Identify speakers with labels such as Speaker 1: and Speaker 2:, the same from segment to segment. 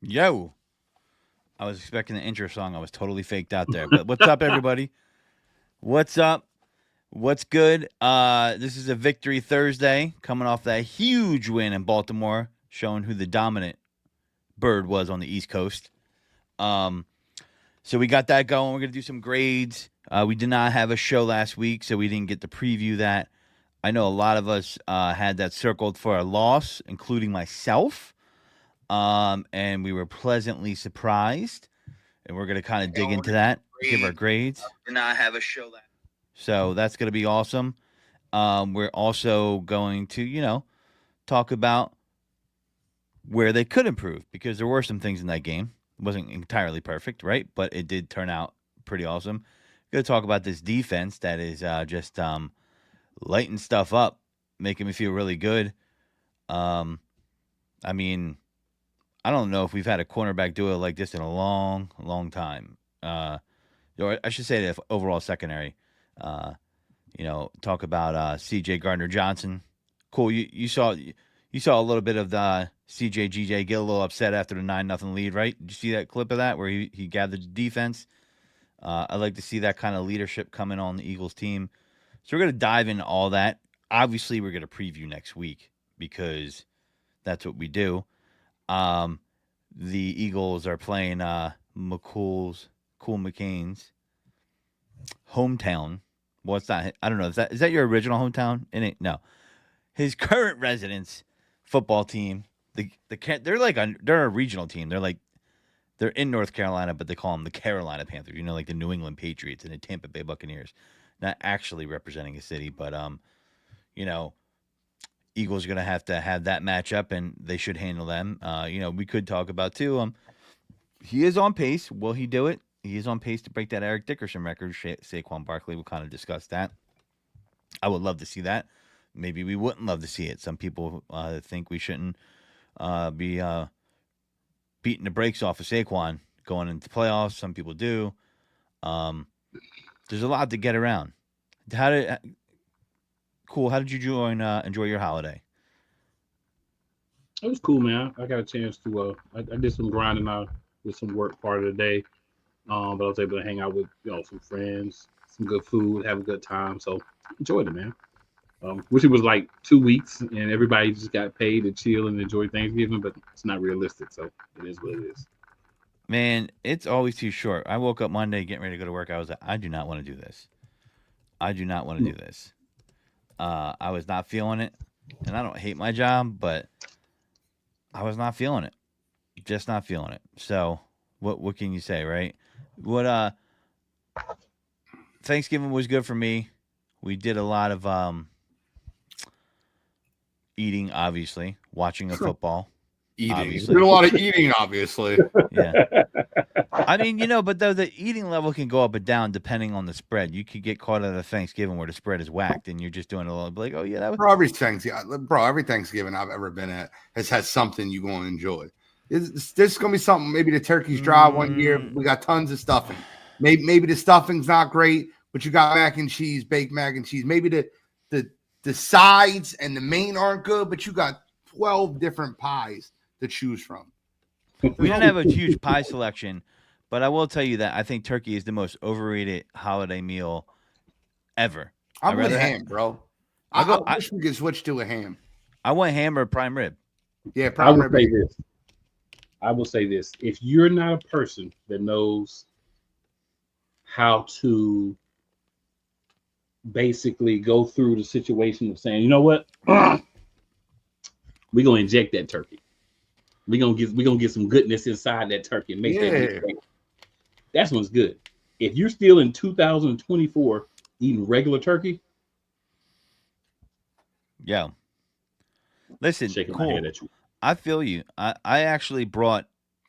Speaker 1: Yo, I was expecting the intro song. I was totally faked out there. But what's up, everybody? What's up? What's good? This is a victory Thursday, coming off that huge win in Baltimore, showing who the dominant bird was on the East Coast. Um, so we got that going. We're gonna do some grades. We did not have a show last week, so we didn't get to preview that. I know a lot of us had that circled for a loss, including myself. And we were pleasantly surprised. And we're going to kind of dig into that, give our grades.
Speaker 2: Did not have a show that.
Speaker 1: So that's going to be awesome. We're also going to, talk about where they could improve because there were some things in that game. It wasn't entirely perfect, right? But it did turn out pretty awesome. Going to talk about this defense that is just lighting stuff up, making me feel really good. I mean, I don't know if we've had a cornerback duo like this in a long, long time. Or I should say the overall secondary. Talk about C.J. Gardner Johnson. Cool. You saw a little bit of the C.J. G.J. get a little upset after the 9-0 lead, right? Did you see that clip of that where he gathered the defense? I'd like to see that kind of leadership coming on the Eagles team. So we're going to dive into all that. Obviously, we're going to preview next week because that's what we do. The Eagles are playing Cool McCain's hometown. Well, it's not. I don't know. Is that your original hometown? No. His current residence football team. They're a regional team. They're in North Carolina, but they call them the Carolina Panthers. Like the New England Patriots and the Tampa Bay Buccaneers. Not actually representing a city, but Eagles are going to have that matchup, and they should handle them. We could talk about too. He is on pace. Will he do it? He is on pace to break that Eric Dickerson record. Saquon Barkley. We'll kind of discuss that. I would love to see that. Maybe we wouldn't love to see it. Some people think we shouldn't be beating the brakes off of Saquon going into playoffs. Some people do. There's a lot to get around. Cool. How did you enjoy your holiday?
Speaker 3: It was cool, man. I got a chance to. I did some grinding out with some work part of the day, but I was able to hang out with some friends, some good food, have a good time. So enjoyed it, man. Wish it was like 2 weeks and everybody just got paid to chill and enjoy Thanksgiving, but it's not realistic. So it is what it is.
Speaker 1: Man, it's always too short. I woke up Monday getting ready to go to work. I was like, I do not want to do this. I do not want to do this. I was not feeling it, and I don't hate my job, but I was not feeling it. Just not feeling it. So, what can you say, right? Thanksgiving was good for me. We did a lot of eating, obviously, watching a football.
Speaker 4: Eating.
Speaker 1: Obviously.
Speaker 4: Did a lot of eating, obviously.
Speaker 1: Yeah. I mean, but though the eating level can go up and down depending on the spread. You could get caught at a Thanksgiving where the spread is whacked and you're just doing a little like, oh yeah, that was
Speaker 4: every Thanksgiving I've ever been at has had something you're going to enjoy. There's going to be something. Maybe the turkey's dry one year. We got tons of stuffing. Maybe the stuffing's not great, but you got mac and cheese, baked mac and cheese. Maybe the sides and the main aren't good, but you got 12 different pies to choose from.
Speaker 1: We didn't have a huge pie selection, but I will tell you that I think turkey is the most overrated holiday meal ever.
Speaker 4: I'm with ham, bro. I wish we could switch to a ham.
Speaker 1: I want ham or prime rib.
Speaker 4: Yeah, prime rib.
Speaker 3: I will say this. If you're not a person that knows how to basically go through the situation of saying, you know what? We're gonna inject that turkey. We're gonna get some goodness inside that turkey and make that great. That's what's good. If you're still in 2024 eating regular turkey,
Speaker 1: yeah. Listen, cool. I feel you. I actually brought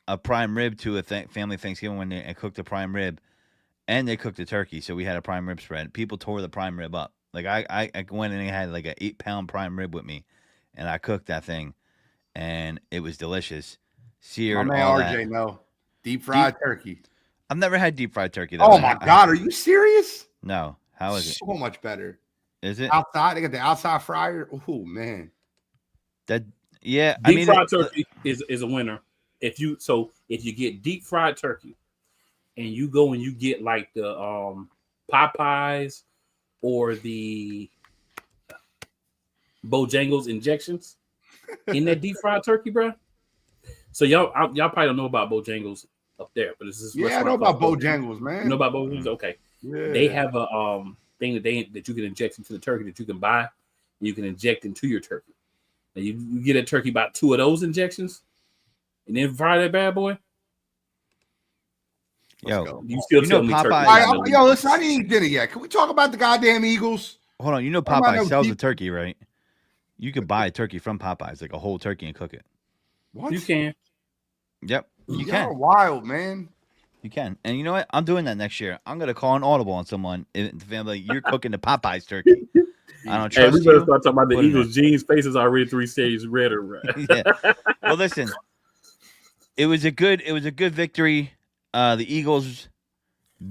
Speaker 1: a prime rib to a family Thanksgiving when they cooked a prime rib, and they cooked a turkey, so we had a prime rib spread. People tore the prime rib up. Like I went and had like an 8-pound prime rib with me, and I cooked that thing, and it was delicious. Seared.
Speaker 4: My man
Speaker 1: all
Speaker 4: RJ,
Speaker 1: that.
Speaker 4: no deep fried turkey.
Speaker 1: I've never had deep fried turkey though.
Speaker 4: Oh my God, are you serious?
Speaker 1: No. How is it?
Speaker 4: So much better.
Speaker 1: Is it
Speaker 4: outside? They got the outside fryer. Oh man.
Speaker 1: Yeah.
Speaker 3: Deep fried turkey is a winner. if you get deep fried turkey, and you go and you get like the Popeyes or the Bojangles injections in that deep fried turkey, bro. So y'all probably don't know about Bojangles up there, but this is
Speaker 4: I know about Bojangles, man.
Speaker 3: You know about Bojangles? Okay.
Speaker 4: Yeah.
Speaker 3: They have a thing that you can inject into the turkey that you can buy. You can inject into your turkey. And you get a turkey about 2 of those injections, and then fry that bad boy.
Speaker 1: Yo,
Speaker 3: you still tell me
Speaker 1: Popeyes.
Speaker 3: turkey?
Speaker 4: Yo, listen, I didn't eat dinner yet. Can we talk about the goddamn Eagles?
Speaker 1: Hold on, Popeye sells a turkey, right? You could buy a turkey from Popeyes, like a whole turkey, and cook it.
Speaker 3: What? You can.
Speaker 1: Yep, you
Speaker 4: You're
Speaker 1: can.
Speaker 4: Wild, man.
Speaker 1: You can. And you know what? I'm doing that next year. I'm gonna call an audible on someone in the family. You're cooking the Popeyes turkey. I don't trust
Speaker 3: we better start talking about the
Speaker 1: Put
Speaker 3: Eagles. Gene's face is already 3 shades redder. Right?
Speaker 1: Yeah. Well, listen, it was a good victory. The Eagles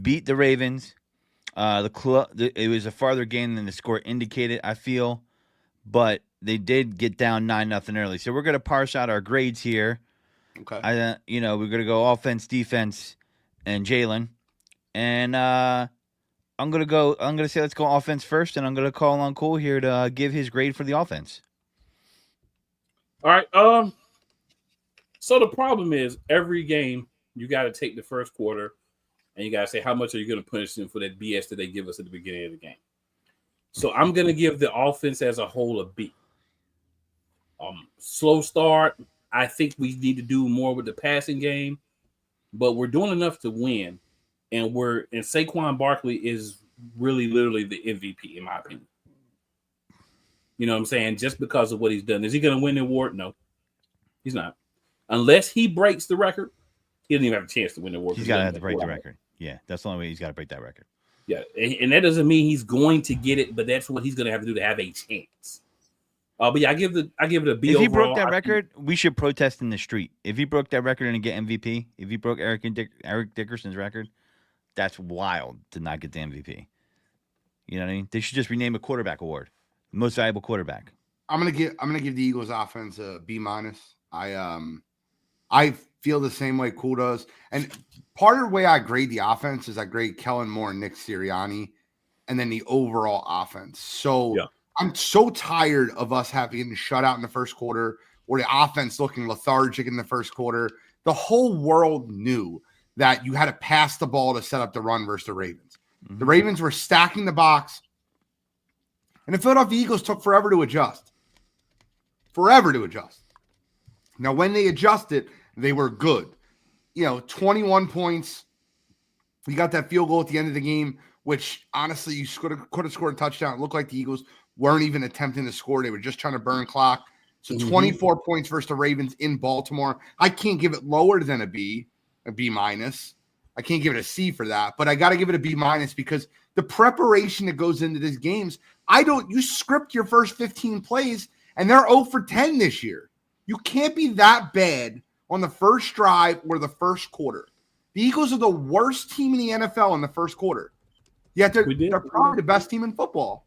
Speaker 1: beat the Ravens. It was a farther game than the score indicated, I feel, but they did get down 9-0 early. So we're gonna parse out our grades here.
Speaker 4: Okay.
Speaker 1: We're gonna go offense, defense, and Jalen, and I'm gonna say let's go offense first, and I'm gonna call on Cole here to give his grade for the offense.
Speaker 3: All right. So the problem is every game you got to take the first quarter, and you got to say how much are you going to punish them for that BS that they give us at the beginning of the game. So I'm going to give the offense as a whole a B. Slow start. I think we need to do more with the passing game, but we're doing enough to win. And Saquon Barkley is really literally the MVP in my opinion. You know what I'm saying? Just because of what he's done. Is he going to win the award? No, he's not. Unless he breaks the record, he doesn't even have a chance to win the award.
Speaker 1: He's got to have to break the record. Yeah, that's the only way he's got to break that record.
Speaker 3: Yeah, and that doesn't mean he's going to get it, but that's what he's going to have to do to have a chance. But yeah, I give it a B.
Speaker 1: If he broke that record, we should protest in the street. If he broke that record and get MVP, if he broke Eric Dickerson's record, that's wild to not get the MVP. You know what I mean? They should just rename a quarterback award, most valuable quarterback.
Speaker 4: I'm gonna give the Eagles offense a B-. I feel the same way Cool does, and part of the way I grade the offense is I grade Kellen Moore and Nick Sirianni, and then the overall offense. So yeah. I'm so tired of us having shut out in the first quarter or the offense looking lethargic in the first quarter. The whole world knew that you had to pass the ball to set up the run versus the Ravens. Mm-hmm. The Ravens were stacking the box, and the Philadelphia Eagles took forever to adjust. Now, when they adjusted, they were good. 21 points. We got that field goal at the end of the game, which honestly, you could have scored a touchdown. It looked like the Eagles weren't even attempting to score. They were just trying to burn clock. So 24 points versus the Ravens in Baltimore. I can't give it lower than a B minus. I can't give it a C for that, but I got to give it a B minus because the preparation that goes into these games, you script your first 15 plays and they're 0 for 10 this year. You can't be that bad on the first drive or the first quarter. The Eagles are the worst team in the NFL in the first quarter. Yet they're probably the best team in football.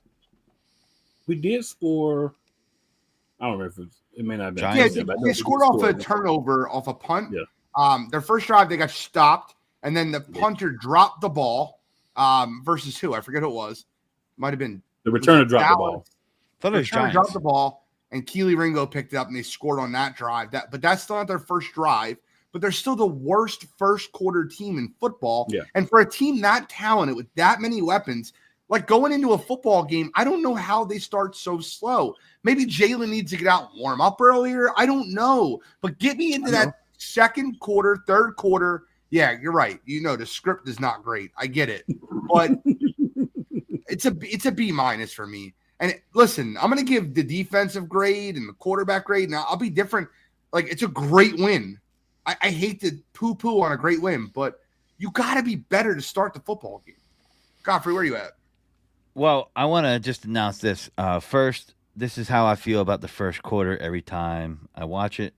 Speaker 3: We did score. I don't remember if it may not have been.
Speaker 4: They scored off a turnover, off a punt.
Speaker 3: Yeah.
Speaker 4: Their first drive, they got stopped, and then the punter dropped the ball versus who? I forget who it was. Might have been
Speaker 3: the returner dropped the ball.
Speaker 1: Thought it was Giants.
Speaker 4: Dropped the ball, and Keely Ringo picked it up, and they scored on that drive. But that's still not their first drive. But they're still the worst first quarter team in football.
Speaker 3: Yeah.
Speaker 4: And for a team that talented with that many weapons, like going into a football game, I don't know how they start so slow. Maybe Jalen needs to get out and warm up earlier. I don't know. But get me into that second quarter, third quarter. Yeah, you're right. The script is not great. I get it. But it's a B minus for me. And listen, I'm going to give the defensive grade and the quarterback grade. Now, I'll be different. Like, it's a great win. I hate to poo-poo on a great win, but you got to be better to start the football game. Godfrey, where are you at?
Speaker 1: Well, I want to just announce this. First, this is how I feel about the first quarter every time I watch it.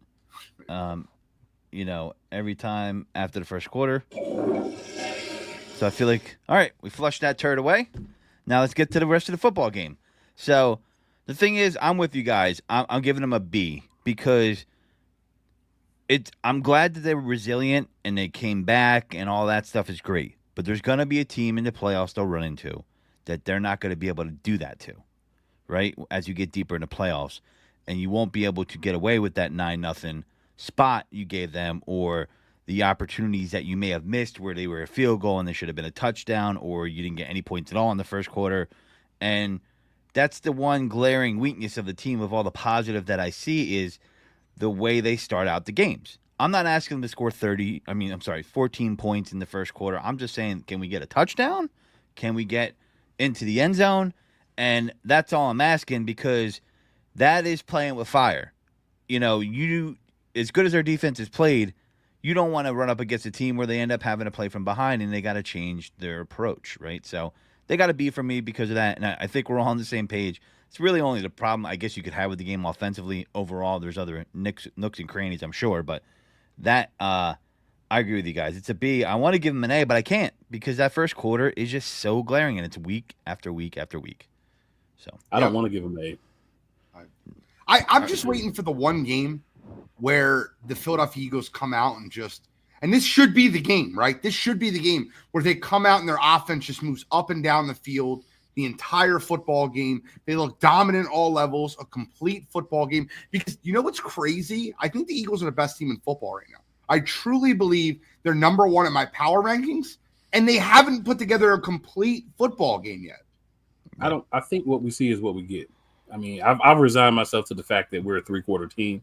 Speaker 1: Every time after the first quarter. So I feel like, all right, we flushed that turd away. Now let's get to the rest of the football game. So the thing is, I'm with you guys. I'm giving them a B because I'm glad that they were resilient and they came back and all that stuff is great. But there's gonna be a team in the playoffs they'll run into that they're not gonna be able to do that to, right? As you get deeper in the playoffs. And you won't be able to get away with that 9-0 spot you gave them or the opportunities that you may have missed where they were a field goal and they should have been a touchdown or you didn't get any points at all in the first quarter. And that's the one glaring weakness of the team of all the positive that I see is the way they start out the games. I'm not asking them to score 14 points in the first quarter. I'm just saying, can we get a touchdown? Can we get into the end zone? And that's all I'm asking because that is playing with fire. You know, you as good as their defense is played, you don't want to run up against a team where they end up having to play from behind and they got to change their approach, right? So they got to be for me because of that. And I think we're all on the same page. It's really only the problem I guess you could have with the game offensively. Overall, there's other nooks and crannies, I'm sure, but that I agree with you guys. It's a B. I want to give them an A, but I can't because that first quarter is just so glaring and it's week after week after week. So
Speaker 3: I don't want to give them A.
Speaker 4: I'm just waiting for the one game where the Philadelphia Eagles come out and this should be the game, right? This should be the game where they come out and their offense just moves up and down the field the entire football game. They look dominant all levels, a complete football game. Because you know what's crazy? I think the Eagles are the best team in football right now. I truly believe they're number one in my power rankings, and they haven't put together a complete football game yet.
Speaker 3: I think what we see is what we get. I mean, I've resigned myself to the fact that we're a 3-quarter team.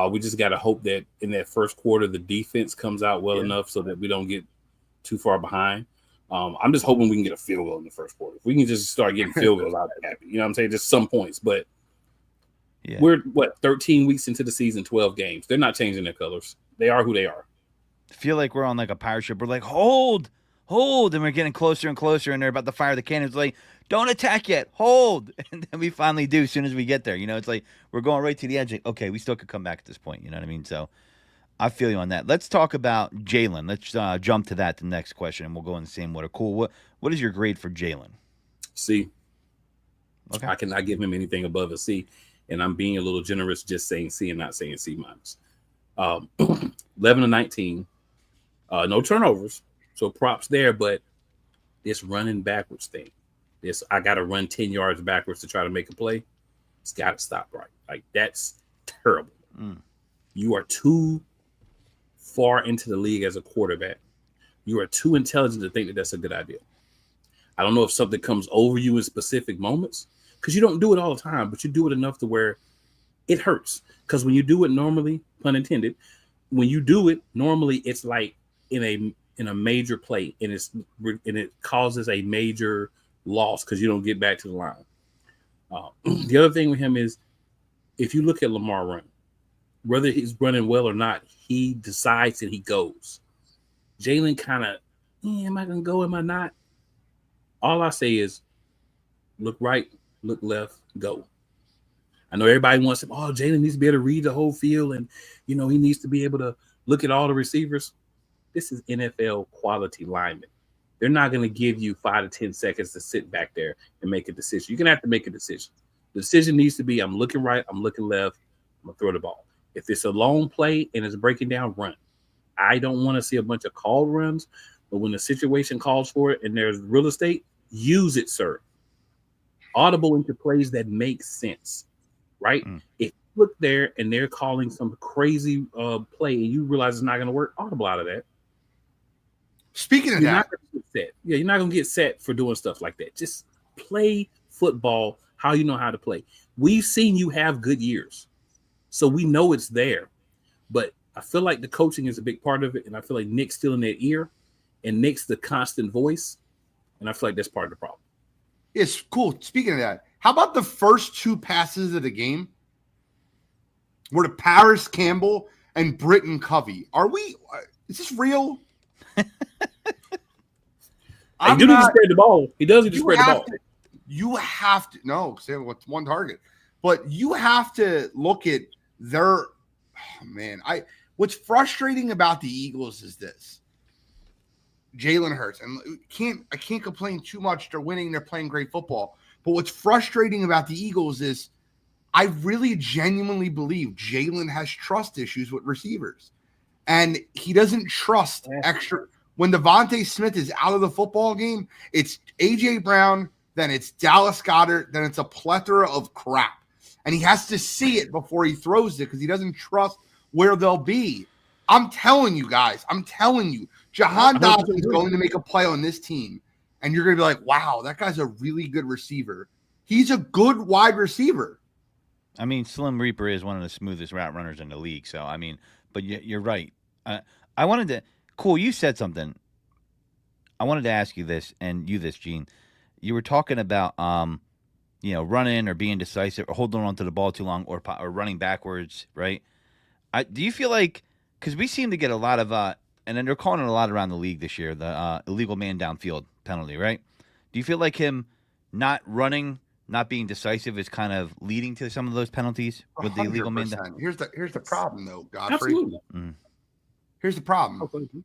Speaker 3: We just got to hope that in that first quarter, the defense comes out well enough so that we don't get too far behind. I'm just hoping we can get a field goal in the first quarter. If we can just start getting field goals, I'll be happy. You know what I'm saying? Just some points. But we're, 13 weeks into the season, 12 games. They're not changing their colors. They are who they are.
Speaker 1: I feel like we're on like a pirate ship. We're like, hold. And we're getting closer and closer, and they're about to fire the cannons. Like, don't attack yet. Hold. And then we finally do as soon as we get there. You know, it's like we're going right to the edge. Like, okay, we still could come back at this point. You know what I mean? So I feel you on that. Let's talk about Jalen. Let's jump to that, the next question, and we'll go in the same order. Cool. What is your grade for Jalen?
Speaker 3: C.
Speaker 1: Okay.
Speaker 3: I cannot give him anything above a C, and I'm being a little generous just saying C and not saying C minus. 11 to 19. No turnovers. So props there, but this running backwards thing, I got to run 10 yards backwards to try to make a play. It's got to stop, right? Like, that's terrible. You are too far into the league as a quarterback. You are too intelligent to think that that's a good idea. I don't know if something comes over you in specific moments because you don't do it all the time, but you do it enough to where it hurts. Because when you do it normally, pun intended, when you do it normally, it's like in a major play, and it causes a major loss because you don't get back to the line. The other thing with him is, if you look at Lamar run, whether he's running well or not, he decides and he goes. Jalen kind of, am I going to go? Am I not? All I say is, look right, look left, go. I know everybody wants him. Oh, Jalen needs to be able to read the whole field, and he needs to be able to look at all the receivers. This is NFL quality linemen. They're not going to give you 5 to 10 seconds to sit back there and make a decision. You're going to have to make a decision. The decision needs to be, I'm looking right, I'm looking left, I'm going to throw the ball. If it's a long play and it's breaking down, run. I don't want to see a bunch of called runs, but when the situation calls for it and there's real estate, use it, sir. Audible into plays that make sense, right? If you look there and they're calling some crazy play and you realize it's not going to work, audible out of that.
Speaker 4: Speaking of that,
Speaker 3: you're not going to get set for doing stuff like that. Just play football how you know how to play. We've seen you have good years, so we know it's there. But I feel like the coaching is a big part of it, and I feel like Nick's still in their ear, and Nick's the constant voice, and I feel like that's part of the problem.
Speaker 4: It's cool. Speaking of that, how about the first 2 passes of the game were to Paris Campbell and Britton Covey? Is this real?
Speaker 3: He just spread the ball. He does. He just spread the ball.
Speaker 4: You have to because they have one target, but you have to look at their. Oh man, what's frustrating about the Eagles is this: Jalen Hurts, and I can't complain too much. They're winning. They're playing great football. But what's frustrating about the Eagles is I really genuinely believe Jalen has trust issues with receivers. And he doesn't trust extra. When Devontae Smith is out of the football game, it's A.J. Brown, then it's Dallas Goedert, then it's a plethora of crap. And he has to see it before he throws it because he doesn't trust where they'll be. I'm telling you guys, Jahan Dotson is going to make a play on this team. And you're going to be like, wow, that guy's a really good receiver. He's a good wide receiver.
Speaker 1: I mean, Slim Reaper is one of the smoothest route runners in the league. So, I mean, but you're right. I wanted to – cool, you said something. I wanted to ask you this, and you this, Gene. You were talking about, running or being decisive or holding on to the ball too long or running backwards, right? Do you feel like – because we seem to get a lot of and then they're calling it a lot around the league this year, the illegal man downfield penalty, right? Do you feel like him not running, not being decisive is kind of leading to some of those penalties with the illegal man down?
Speaker 4: Here's the problem, though, Godfrey.
Speaker 3: Absolutely.
Speaker 4: Here's the problem.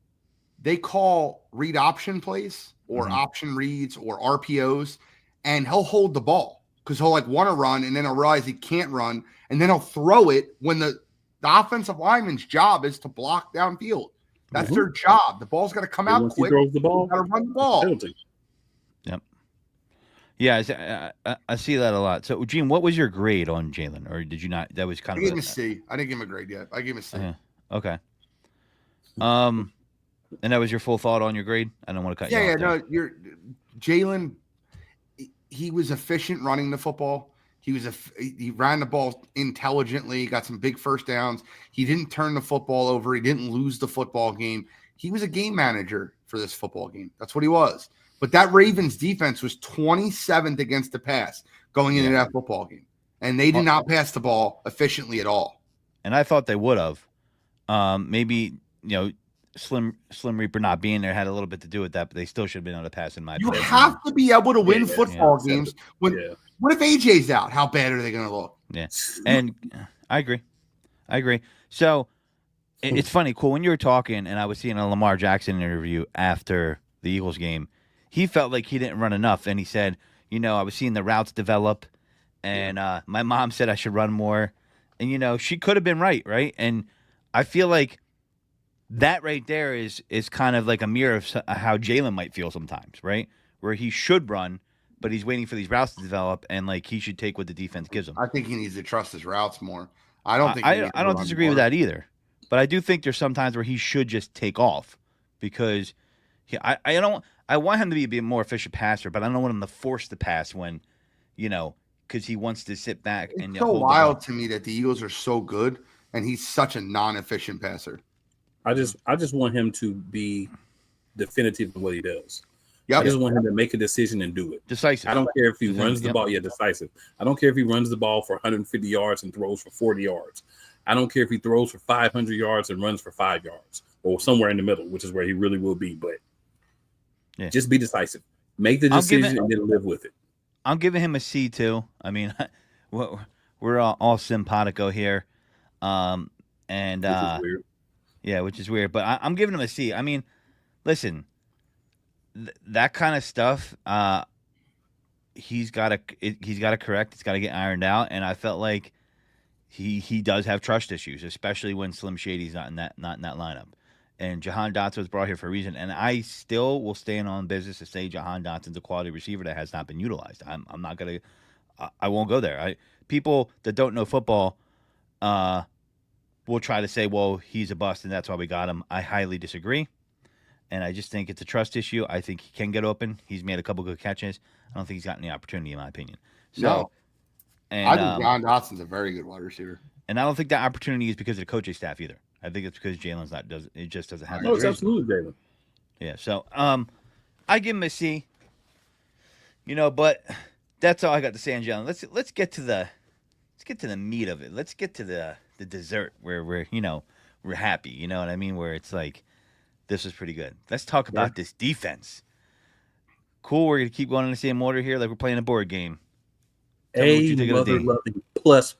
Speaker 4: They call read option plays or option reads or RPOs, and he'll hold the ball because he'll want to run, and then he'll realize he can't run, and then he'll throw it when the offensive lineman's job is to block downfield. That's their job. The ball's got to come out quick.
Speaker 3: He throws the ball.
Speaker 4: Got to run the ball.
Speaker 1: Yep. Yeah, I see that a lot. So, Gene, what was your grade on Jalen, or did you not? That was kind of.
Speaker 4: I gave him a C. I didn't give him a grade yet. I gave him a C.
Speaker 1: Okay. And that was your full thought on your grade? I don't want to cut you off.
Speaker 4: No, Jalen. He was efficient running the football. He ran the ball intelligently, got some big first downs. He didn't turn the football over. He didn't lose the football game. He was a game manager for this football game. That's what he was. But that Ravens defense was 27th against the pass going into that football game. And they did not pass the ball efficiently at all.
Speaker 1: And I thought they would have. Maybe, Slim Reaper not being there had a little bit to do with that, but they still should have been able to pass in my opinion.
Speaker 4: You have to be able to win football games. What if AJ's out? How bad are they going to look?
Speaker 1: Yeah. And I agree. So it's funny, cool. When you were talking and I was seeing a Lamar Jackson interview after the Eagles game, he felt like he didn't run enough. And he said, I was seeing the routes develop and my mom said I should run more. And, she could have been right? And I feel like that right there is kind of like a mirror of how Jalen might feel sometimes, right? Where he should run, but he's waiting for these routes to develop, and he should take what the defense gives him.
Speaker 4: I think he needs to trust his routes more. I don't think
Speaker 1: I don't disagree with that either, but I do think there's some times where he should just take off because I want him to be a more efficient passer, but I don't want him to force the pass when, because he wants to sit back and.
Speaker 4: It's so wild to me that the Eagles are so good, and he's such a non-efficient passer.
Speaker 3: I just want him to be definitive in what he does.
Speaker 4: Yep.
Speaker 3: I just want him to make a decision and do it.
Speaker 1: Decisive.
Speaker 3: I don't care if he runs the ball. Yeah, decisive. I don't care if he runs the ball for 150 yards and throws for 40 yards. I don't care if he throws for 500 yards and runs for 5 yards or somewhere in the middle, which is where he really will be. But just be decisive. Make the decision and then live with it.
Speaker 1: I'm giving him a C too. I mean, we're all simpatico here. And
Speaker 3: which is weird.
Speaker 1: Yeah, which is weird. But I'm giving him a C. I mean, listen. That kind of stuff, he's got to correct. It's got to get ironed out. And I felt like he does have trust issues, especially when Slim Shady's not in that lineup. And Jahan Dotson was brought here for a reason. And I still will stand on business to say Jahan Dotson's a quality receiver that has not been utilized. I'm not gonna. I won't go there. People that don't know football, will try to say, well, he's a bust and that's why we got him. I highly disagree. And I just think it's a trust issue. I think he can get open. He's made a couple good catches. I don't think he's gotten the opportunity, in my opinion. So, and
Speaker 4: I think Jahan Dotson's a very good wide receiver.
Speaker 1: And I don't think that opportunity is because of the coaching staff either. I think it's because Jalen's it just doesn't have.
Speaker 3: No, it's absolutely Jalen.
Speaker 1: Yeah. So, I give him a C. But that's all I got to say on Jalen. Let's get to the meat of it. Let's get to the dessert where we're happy. You know what I mean? Where it's like. This is pretty good. Let's talk about this defense. Cool. We're going to keep going in the same order here like we're playing a board game.
Speaker 3: Plus.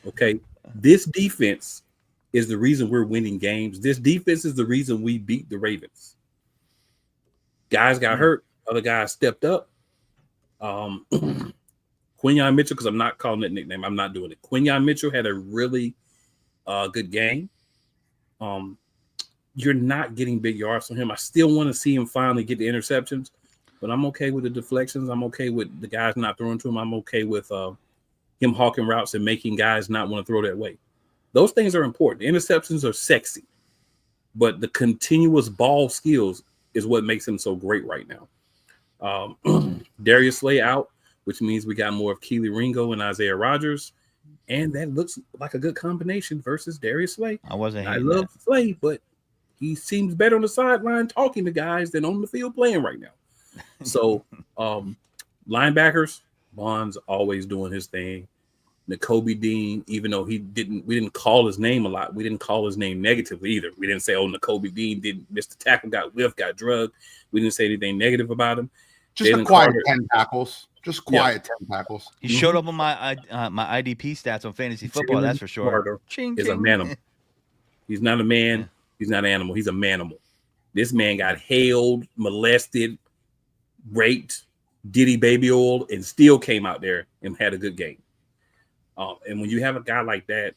Speaker 3: Okay. This defense is the reason we're winning games. This defense is the reason we beat the Ravens. Guys got hurt. Other guys stepped up. Quentin Quinyon Mitchell, because I'm not calling that nickname. I'm not doing it. Quinyon Mitchell had a really good game. You're not getting big yards from him. I still want to see him finally get the interceptions, but I'm okay with the deflections. I'm okay with the guys not throwing to him. I'm okay with him hawking routes and making guys not want to throw that way. Those things are important. The interceptions are sexy, but the continuous ball skills is what makes him so great right now. Darius Slay out, which means we got more of Keely Ringo and Isaiah Rodgers, and that looks like a good combination versus Darius Slay.
Speaker 1: I
Speaker 3: love that. Slay, but he seems better on the sideline talking to guys than on the field playing right now. So, linebackers, Bond's always doing his thing. Nakobe Dean, even though we didn't call his name a lot. We didn't call his name negatively either. We didn't say, "Oh, Nakobe Dean didn't miss the tackle, got whiffed, got drugged." We didn't say anything negative about him.
Speaker 4: Just
Speaker 3: Jalen
Speaker 4: a quiet
Speaker 3: Carter,
Speaker 4: 10 tackles. Just quiet 10 tackles.
Speaker 1: He showed up on my my IDP stats on fantasy football. That's for sure.
Speaker 3: Carter is a manimal. He's not a man.
Speaker 1: Yeah.
Speaker 3: He's not an animal. He's a manimal. This man got hailed, molested, raped, Diddy baby oil, and still came out there and had a good game. And when you have a guy like that,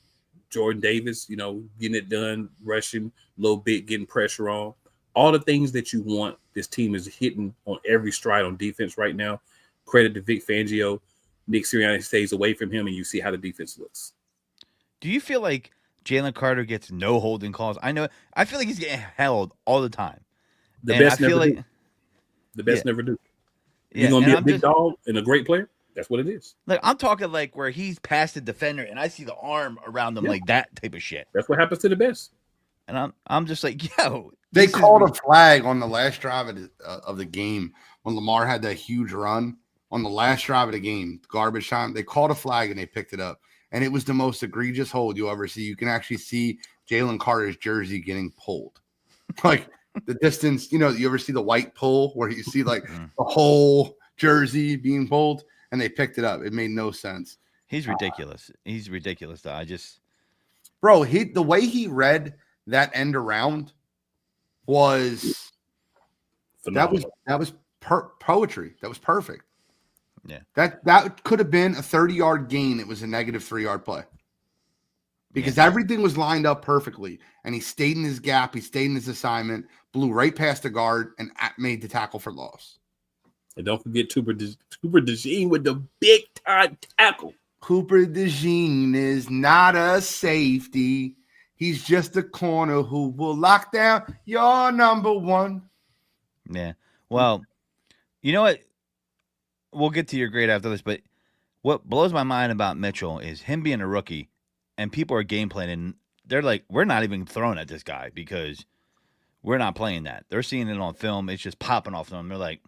Speaker 3: Jordan Davis, getting it done, rushing a little bit, getting pressure on, all the things that you want, this team is hitting on every stride on defense right now. Credit to Vic Fangio. Nick Sirianni stays away from him, and you see how the defense looks.
Speaker 1: Do you feel like Jalen Carter gets no holding calls? I feel like he's getting held all the time.
Speaker 3: The best never do. The best never do. You're going to be a big dog and a great player? That's what it is.
Speaker 1: Like, I'm talking like where he's past the defender and I see the arm around him, like that type of shit.
Speaker 3: That's what happens to the best.
Speaker 1: And I'm just like, yo.
Speaker 4: They called a flag on the last drive of the game when Lamar had that huge run on the last drive of the game, garbage time. They called a flag and they picked it up. And it was the most egregious hold you'll ever see. You can actually see Jalen Carter's jersey getting pulled. Like the distance, you ever see the white pull where you see like the whole jersey being pulled? And they picked it up. It made no sense.
Speaker 1: He's ridiculous. He's ridiculous, though.
Speaker 4: Bro, the way he read that end around was phenomenal. That was poetry. That was perfect.
Speaker 1: Yeah.
Speaker 4: That could have been a 30-yard gain. It was a negative 3-yard play. Because everything was lined up perfectly. And he stayed in his gap. He stayed in his assignment, blew right past the guard, and made the tackle for loss.
Speaker 3: And don't forget Cooper DeJean with the big-time tackle.
Speaker 4: Cooper DeJean is not a safety. He's just a corner who will lock down your number one.
Speaker 1: Yeah. Well, you know what? We'll get to your grade after this, but what blows my mind about Mitchell is him being a rookie, and people are game planning. They're like, we're not even throwing at this guy because we're not playing that. They're seeing it on film. It's just popping off them. They're like,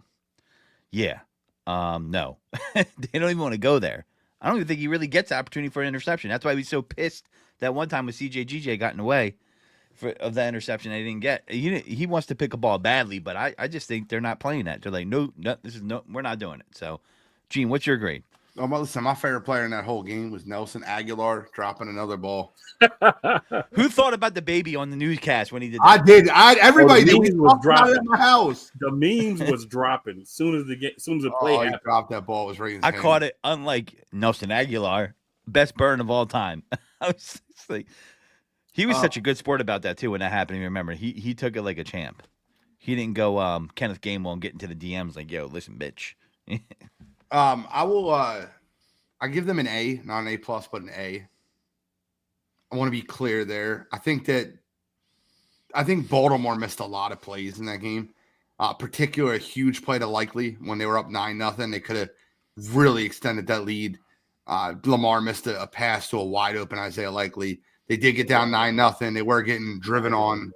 Speaker 1: yeah, no. They don't even want to go there. I don't even think he really gets the opportunity for an interception. That's why he's so pissed that one time with CJ got in the way of that interception they didn't get. He wants to pick a ball badly, but I just think they're not playing that. They're like, no, we're not doing it. So, Gene, what's your grade?
Speaker 4: Oh, well, listen, my favorite player in that whole game was Nelson Aguilar dropping another ball.
Speaker 1: Who thought about the baby on the newscast when he did that?
Speaker 4: I did. Everybody did.
Speaker 3: Was dropping
Speaker 4: in my house.
Speaker 3: The memes was dropping as soon as the play happened.
Speaker 4: He dropped that ball. It was right in his hand.
Speaker 1: Caught it. Unlike Nelson Aguilar, best burn of all time. I was like, he was such a good sport about that too when that happened. You remember, he took it like a champ. He didn't go Kenneth Gainwell and get into the DMs like, yo, listen, bitch.
Speaker 4: I will. I give them an A, not an A plus, but an A. I want to be clear there. I think Baltimore missed a lot of plays in that game. Particularly a huge play to Likely when they were up 9-0. They could have really extended that lead. Lamar missed a pass to a wide open Isaiah Likely. They did get down 9-0. They were getting driven on.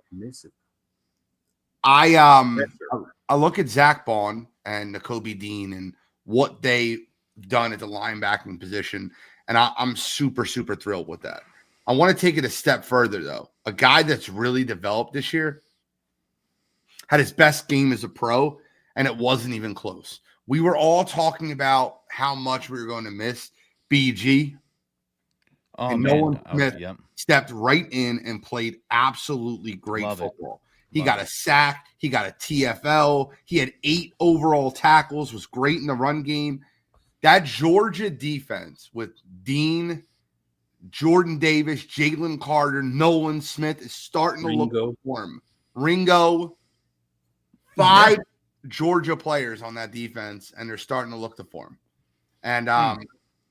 Speaker 4: I look at Zach Bond and Nakobe Dean and what they done at the linebacking position, and I'm super, super thrilled with that. I want to take it a step further, though. A guy that's really developed this year had his best game as a pro, and it wasn't even close. We were all talking about how much we were going to miss BG.
Speaker 1: Oh,
Speaker 4: and
Speaker 1: man.
Speaker 4: Nolan Smith stepped right in and played absolutely great football. He got a sack. He got a TFL. He had 8 overall tackles, was great in the run game. That Georgia defense with Dean, Jordan Davis, Jalen Carter, Nolan Smith is starting to look for him. Ringo, 5 Georgia players on that defense, and they're starting to look for him. And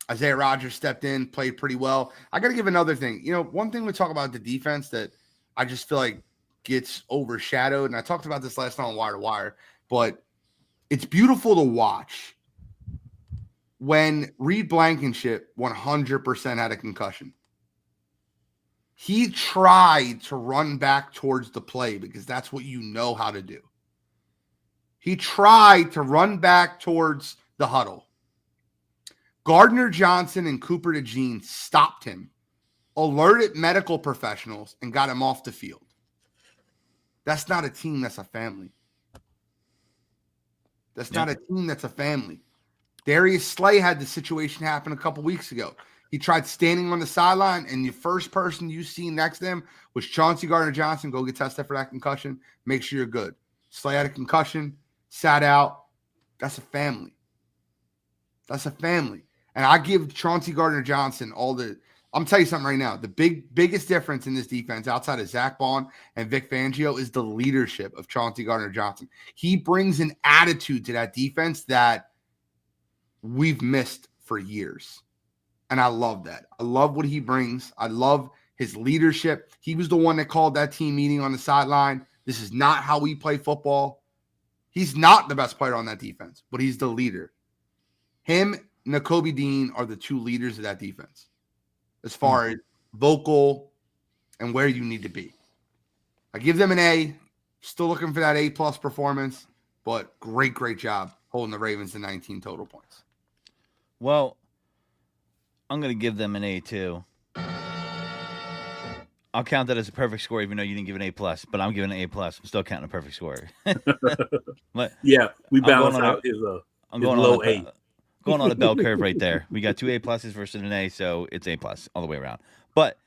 Speaker 4: Isaiah Rodgers stepped in, played pretty well. I got to give another thing. You know, one thing we talk about the defense that I just feel like gets overshadowed, and I talked about this last night on Wire to Wire, but it's beautiful to watch when Reed Blankenship 100% had a concussion. He tried to run back towards the play because that's what you know how to do. He tried to run back towards the huddle. Gardner Johnson and Cooper DeJean stopped him, alerted medical professionals, and got him off the field. That's not a team, that's a family. That's not a team, that's a family. Darius Slay had the situation happen a couple weeks ago. He tried standing on the sideline, and the first person you see next to him was Chauncey Gardner-Johnson. Go get tested for that concussion. Make sure you're good. Slay had a concussion, sat out. That's a family. That's a family. And I give Chauncey Gardner-Johnson all the – I'm telling you something right now. The biggest difference in this defense outside of Zach Bond and Vic Fangio is the leadership of Chauncey Gardner-Johnson. He brings an attitude to that defense that we've missed for years. And I love that. I love what he brings. I love his leadership. He was the one that called that team meeting on the sideline. This is not how we play football. He's not the best player on that defense, but he's the leader. Him and Nakobe Dean are the 2 leaders of that defense as far as vocal and where you need to be. I give them an A. Still looking for that A+ performance, but great job holding the Ravens to 19 total points.
Speaker 1: Well, I'm going to give them an A too. I'll count that as a perfect score, even though you didn't give an A+, but I'm giving an A+. I'm still counting a perfect score. But
Speaker 2: yeah, we balance out his low A.
Speaker 1: Going on the bell curve right there. We got 2 A+ versus an A, so it's A+ all the way around. But,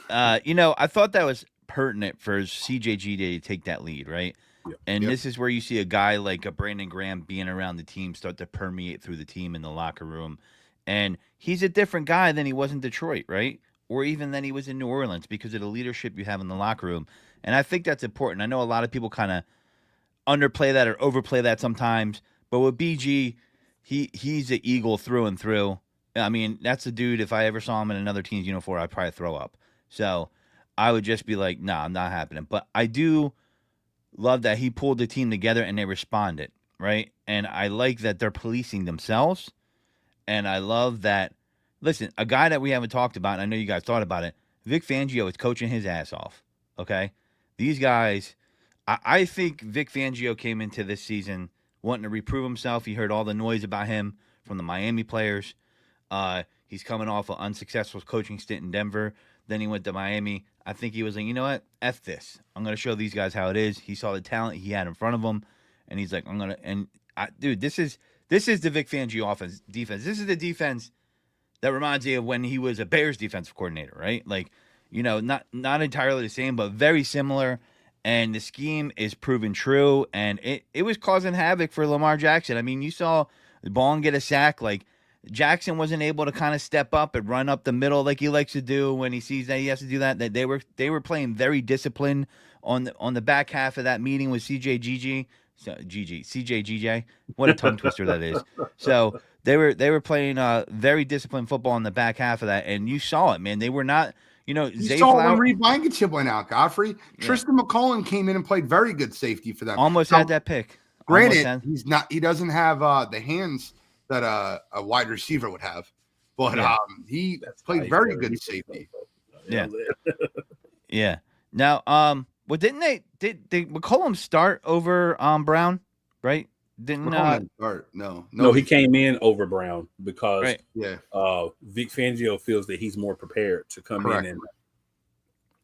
Speaker 1: I thought that was pertinent for CJG to take that lead, right?
Speaker 2: Yeah.
Speaker 1: And this is where you see a guy like a Brandon Graham being around the team start to permeate through the team in the locker room. And he's a different guy than he was in Detroit, right? Or even than he was in New Orleans because of the leadership you have in the locker room. And I think that's important. I know a lot of people kind of underplay that or overplay that sometimes. But with BG, he's an Eagle through and through. I mean, that's a dude, if I ever saw him in another team's uniform, I'd probably throw up. So I would just be like, nah, I'm not happening. But I do love that he pulled the team together and they responded, right? And I like that they're policing themselves. And I love that, listen, a guy that we haven't talked about, and I know you guys thought about it, Vic Fangio is coaching his ass off, okay? These guys, I think Vic Fangio came into this season wanting to reprove himself. He heard all the noise about him from the Miami players. He's coming off an unsuccessful coaching stint in Denver. Then he went to Miami. I think he was like, you know what? F this. I'm going to show these guys how it is. He saw the talent he had in front of him, and he's like, dude, this is the Vic Fangio defense. This is the defense that reminds me of when he was a Bears defensive coordinator, right? Like, not entirely the same, but very similar. And the scheme is proven true, and it was causing havoc for Lamar Jackson. I mean, you saw Ball get a sack. Like, Jackson wasn't able to kind of step up and run up the middle like he likes to do when he sees that he has to do that. That they were playing very disciplined on the back half of that meeting with CJGJ. What a tongue twister that is. So they were playing very disciplined football in the back half of that, and you saw it, man. They were not.
Speaker 4: You saw when Reed Blankenship went out, Godfrey. Yeah. Tristan McCullum came in and played very good safety for them.
Speaker 1: Almost had that pick.
Speaker 4: Granted, he doesn't have the hands that a wide receiver would have, but he played very good safety.
Speaker 1: Yeah. Yeah. Now, did McCullum start over Brown, right? Didn't
Speaker 4: start? No,
Speaker 2: he came in over Brown because
Speaker 4: Vic
Speaker 2: Fangio feels that he's more prepared to come in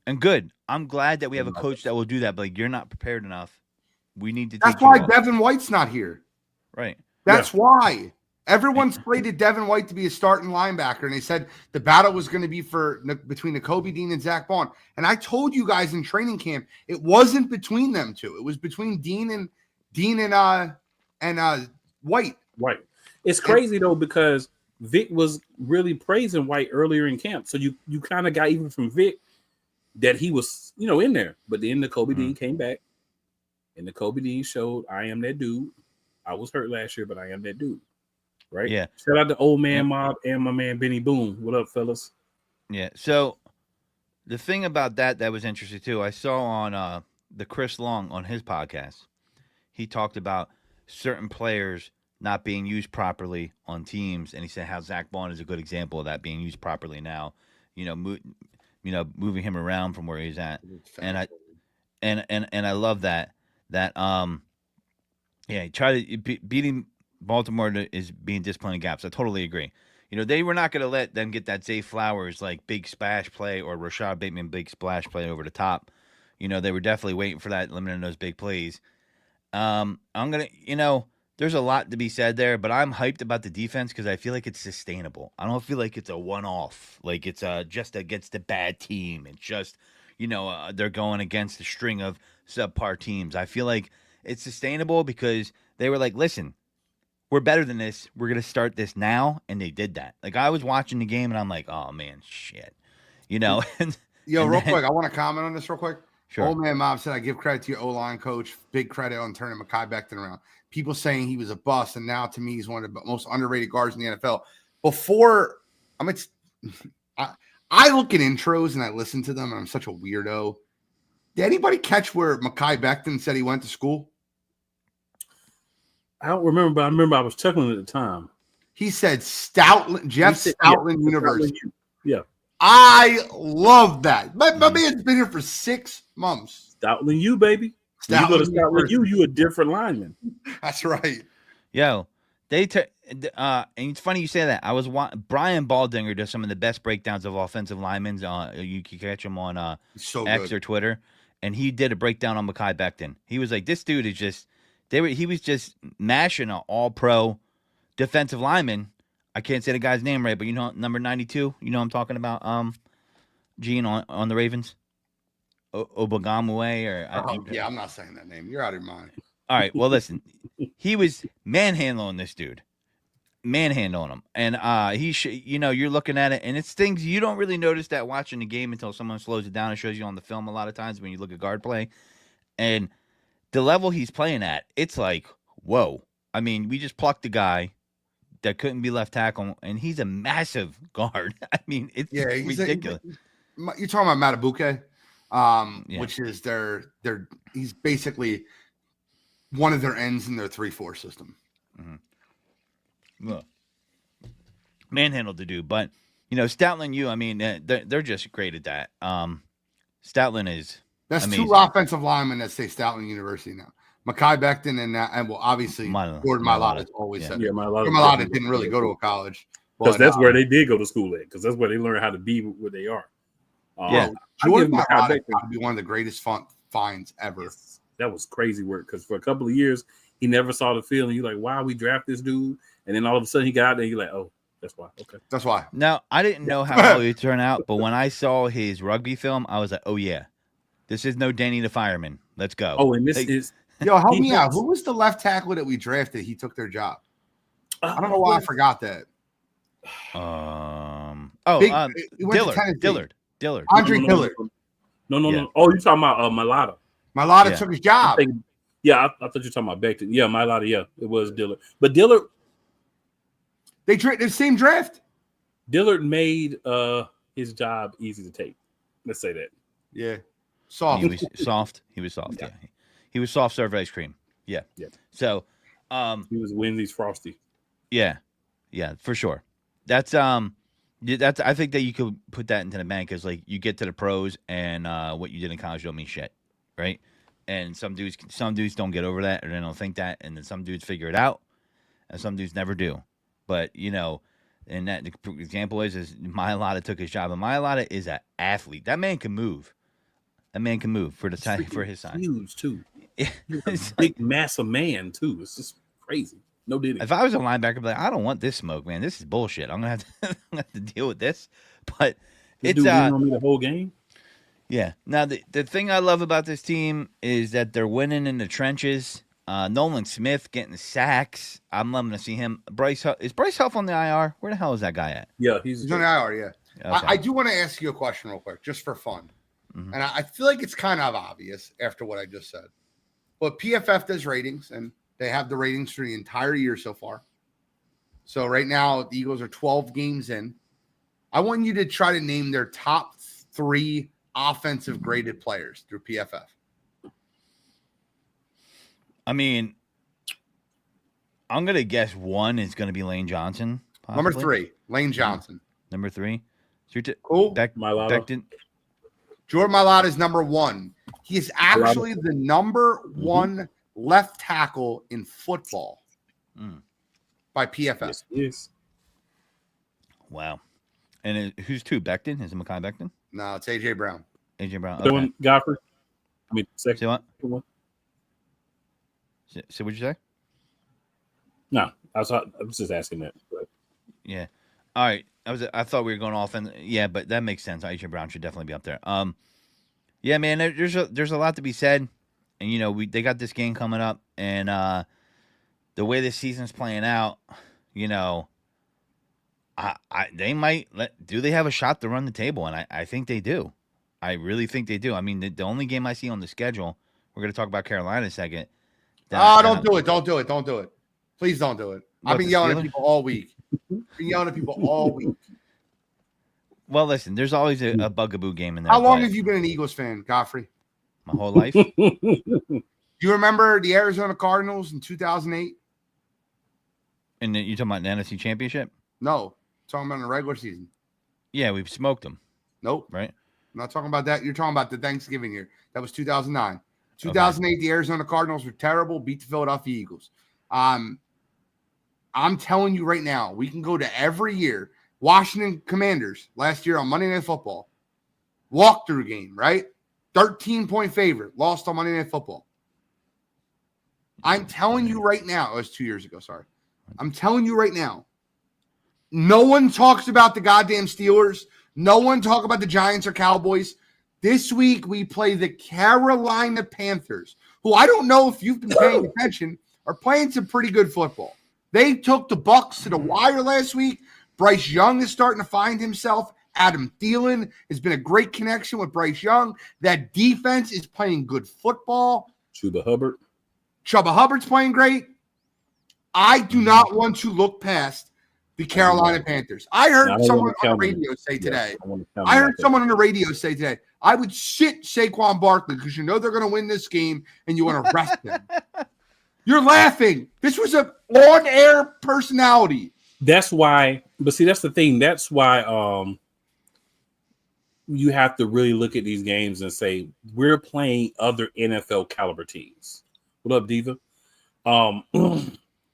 Speaker 1: and good. I'm glad that we have a coach that will do that. But like, you're not prepared enough. We need to.
Speaker 4: That's why Devin White's not here.
Speaker 1: Right.
Speaker 4: That's why everyone slated Devin White to be a starting linebacker, and they said the battle was going to be between Nakobe Dean and Zach Bond. And I told you guys in training camp, it wasn't between them two. It was between Dean and White.
Speaker 2: Right. It's crazy though because Vic was really praising White earlier in camp, so you kind of got even from Vic that he was in there. But then the Kobe Dean came back, and the Kobe Dean showed I am that dude. I was hurt last year, but I am that dude. Right?
Speaker 1: Yeah.
Speaker 2: Shout out to Old Man Mob and my man Benny Boone. What up, fellas?
Speaker 1: Yeah. So the thing about that was interesting too. I saw on the Chris Long on his podcast, he talked about certain players not being used properly on teams, and he said how Zach Bond is a good example of that being used properly now. Moving him around from where he's at, and I love that. He tried to beating Baltimore is being disciplined in gaps. I totally agree. They were not going to let them get that Zay Flowers like big splash play or Rashad Bateman big splash play over the top. They were definitely waiting for that, limiting those big plays. I'm gonna, there's a lot to be said there, but I'm hyped about the defense because I feel like it's sustainable. I don't feel like it's a one-off, like it's just against a bad team. It's just, they're going against a string of subpar teams. I feel like it's sustainable because they were like, listen, we're better than this. We're going to start this now. And they did that. Like I was watching the game and I'm like, oh man, shit, Yo,
Speaker 4: real quick, I want to comment on this real quick.
Speaker 1: Sure.
Speaker 4: Old Man Mob said, I give credit to your O-line coach. Big credit on turning Mekhi Becton around. People saying he was a bust, and now to me he's one of the most underrated guards in the NFL. I look at intros and I listen to them, and I'm such a weirdo. Did anybody catch where Mekhi Becton said he went to school?
Speaker 2: I don't remember, but I remember I was chuckling at the time.
Speaker 4: He said Stoutland University.
Speaker 2: Yeah.
Speaker 4: I love that. My man's been here for 6 months.
Speaker 2: Stoutland U, baby. You go to Stoutland U, you a different lineman.
Speaker 4: That's right.
Speaker 1: Yo, and it's funny you say that. I was Brian Baldinger does some of the best breakdowns of offensive linemen. You can catch him on X or Twitter, and he did a breakdown on Mekhi Becton. He was like, this dude is just he was just mashing an all-pro defensive lineman. I can't say the guy's name right, but number 92. I'm talking about Gene on the Ravens. Obagamue
Speaker 4: I'm not saying that name. You're out of your mind.
Speaker 1: All right. Well, listen, he was manhandling this dude, manhandling him, and you're looking at it, and it's things you don't really notice that watching the game until someone slows it down and shows you on the film. A lot of times when you look at guard play, and the level he's playing at, it's like, whoa. I mean, we just plucked a guy that couldn't be left tackle, and he's a massive guard. I mean, it's ridiculous.
Speaker 4: You're talking about Matabuke, which is he's basically one of their ends in their 3-4 system.
Speaker 1: Mm-hmm. Well, manhandled the dude, but Stoutland U. I mean, they're just great at that. Stoutland is amazing.
Speaker 4: 2 offensive linemen that say Stoutland University now. Mekhi Becton and obviously Jordan Mailata always said. Yeah, Mailata didn't really go to a college
Speaker 2: because that's where they did go to school at. Because that's where they learned how to be where they are.
Speaker 4: Jordan Mailata would be one of the greatest finds ever.
Speaker 2: Yes, that was crazy work because for a couple of years he never saw the field, and you're like, "Wow, we draft this dude," and then all of a sudden he got out there, and you're like, "Oh, that's why." Okay,
Speaker 4: that's why.
Speaker 1: Now I didn't know how well he turned out, but when I saw his rugby film, I was like, "Oh yeah, this is no Danny the Fireman. Let's go."
Speaker 2: Oh, and this is.
Speaker 4: Yo, help me out. Who was the left tackle that we drafted? He took their job. I don't know why I forgot that.
Speaker 1: Dillard.
Speaker 4: Andre Dillard.
Speaker 2: No. Oh, you're talking about Mailata.
Speaker 4: Mailata took his job.
Speaker 2: I thought you were talking about Becton. Yeah, Mailata. Yeah, it was Dillard. But Dillard,
Speaker 4: they the same draft.
Speaker 2: Dillard made his job easy to take. Let's say that.
Speaker 4: Yeah, soft.
Speaker 1: He was soft. Yeah. He was soft serve ice cream. Yeah. So,
Speaker 2: he was Wendy's Frosty.
Speaker 1: Yeah, for sure. That's I think that you could put that into the bank as like you get to the pros and what you did in college don't mean shit, right? And some dudes don't get over that or they don't think that, and then some dudes figure it out, and some dudes never do. But and that the example is Mailata took his job, and Mailata is an athlete. That man can move. That man can move for his size.
Speaker 2: Huge too. He's a big, massive man too. It's just crazy. No diddy.
Speaker 1: If I was a linebacker, I'd be like, I don't want this smoke, man. This is bullshit. I'm gonna have to deal with this. But it's
Speaker 2: on me the whole game.
Speaker 1: Yeah. Now the thing I love about this team is that they're winning in the trenches. Nolan Smith getting sacks. I'm loving to see him. Is Bryce Huff on the IR? Where the hell is that guy at?
Speaker 2: Yeah, he's
Speaker 4: He's on the IR, yeah.
Speaker 1: Okay.
Speaker 4: I do want to ask you a question real quick, just for fun.
Speaker 1: Mhm.
Speaker 4: And I feel like it's kind of obvious after what I just said. But PFF does ratings, and they have the ratings for the entire year so far. So right now, the Eagles are 12 games in. I want you to try to name their top 3 offensive graded players through PFF.
Speaker 1: I mean, I'm gonna guess one is gonna be Lane Johnson.
Speaker 4: Number
Speaker 1: possibly.
Speaker 4: 3, Lane Johnson.
Speaker 1: Number 3. So
Speaker 4: Cool.
Speaker 2: Mailata.
Speaker 1: Becton.
Speaker 4: Jordan Mailata is number 1. He is actually the number 1 left tackle in football by PFF.
Speaker 2: Yes.
Speaker 1: Wow. And who's 2? Becton? Is it Mekhi Becton?
Speaker 4: No, it's AJ Brown.
Speaker 1: AJ Brown.
Speaker 2: The
Speaker 1: Okay.
Speaker 2: one, Godfrey. I mean, second
Speaker 1: Say what?
Speaker 2: one.
Speaker 1: So what'd you say?
Speaker 2: No, I was just asking that. But
Speaker 1: Yeah. All right. I thought we were going off, and yeah, but that makes sense. AJ Brown should definitely be up there. Yeah, man. There's a lot to be said, and they got this game coming up, and the way this season's playing out, they might do they have a shot to run the table, and I think they do. I really think they do. I mean, the only game I see on the schedule, we're going to talk about Carolina in a second.
Speaker 4: Don't do it. Don't do it. Don't do it. Please don't do it.
Speaker 1: What,
Speaker 4: I've been
Speaker 1: the
Speaker 4: yelling
Speaker 1: Steelers?
Speaker 4: at people all week. Been yelling at people all week.
Speaker 1: Well, listen, there's always a bugaboo game in there.
Speaker 4: How long
Speaker 1: but
Speaker 4: have you been an Eagles fan, Godfrey?
Speaker 1: my whole life?
Speaker 4: Do you remember the Arizona Cardinals in 2008?
Speaker 1: And you talking about the NFC Championship?
Speaker 4: No. Talking about in the regular season.
Speaker 1: Yeah, we've smoked them,
Speaker 4: Nope.
Speaker 1: right?
Speaker 4: I'm not talking about that. You're talking about the Thanksgiving year. That was 2009. 2008, the Arizona Cardinals were terrible, beat the Philadelphia Eagles. I'm telling you right now, we can go to every year. Washington Commanders last year on Monday Night Football. Walkthrough game, right? 13-point favorite. Lost on Monday Night Football. I'm telling you right now. It was 2 years ago, sorry. I'm telling you right now. No one talks about the goddamn Steelers. No one talk about the Giants or Cowboys. This week, we play the Carolina Panthers, who I don't know if you've been paying attention, are playing some pretty good football. They took the Bucs to the wire last week. Bryce Young is starting to find himself. Adam Thielen has been a great connection with Bryce Young. That defense is playing good football.
Speaker 2: Chuba Hubbard.
Speaker 4: Chuba Hubbard's playing great. I do not want to look past the Carolina Panthers. I heard someone on the radio say today. I heard someone on the radio say today, I would sit Saquon Barkley because you know they're going to win this game and you want to rest him. You're laughing. This was a on-air personality.
Speaker 2: That's why, but see, that's the thing. That's why you have to really look at these games and say, we're playing other NFL caliber teams. What up, Diva?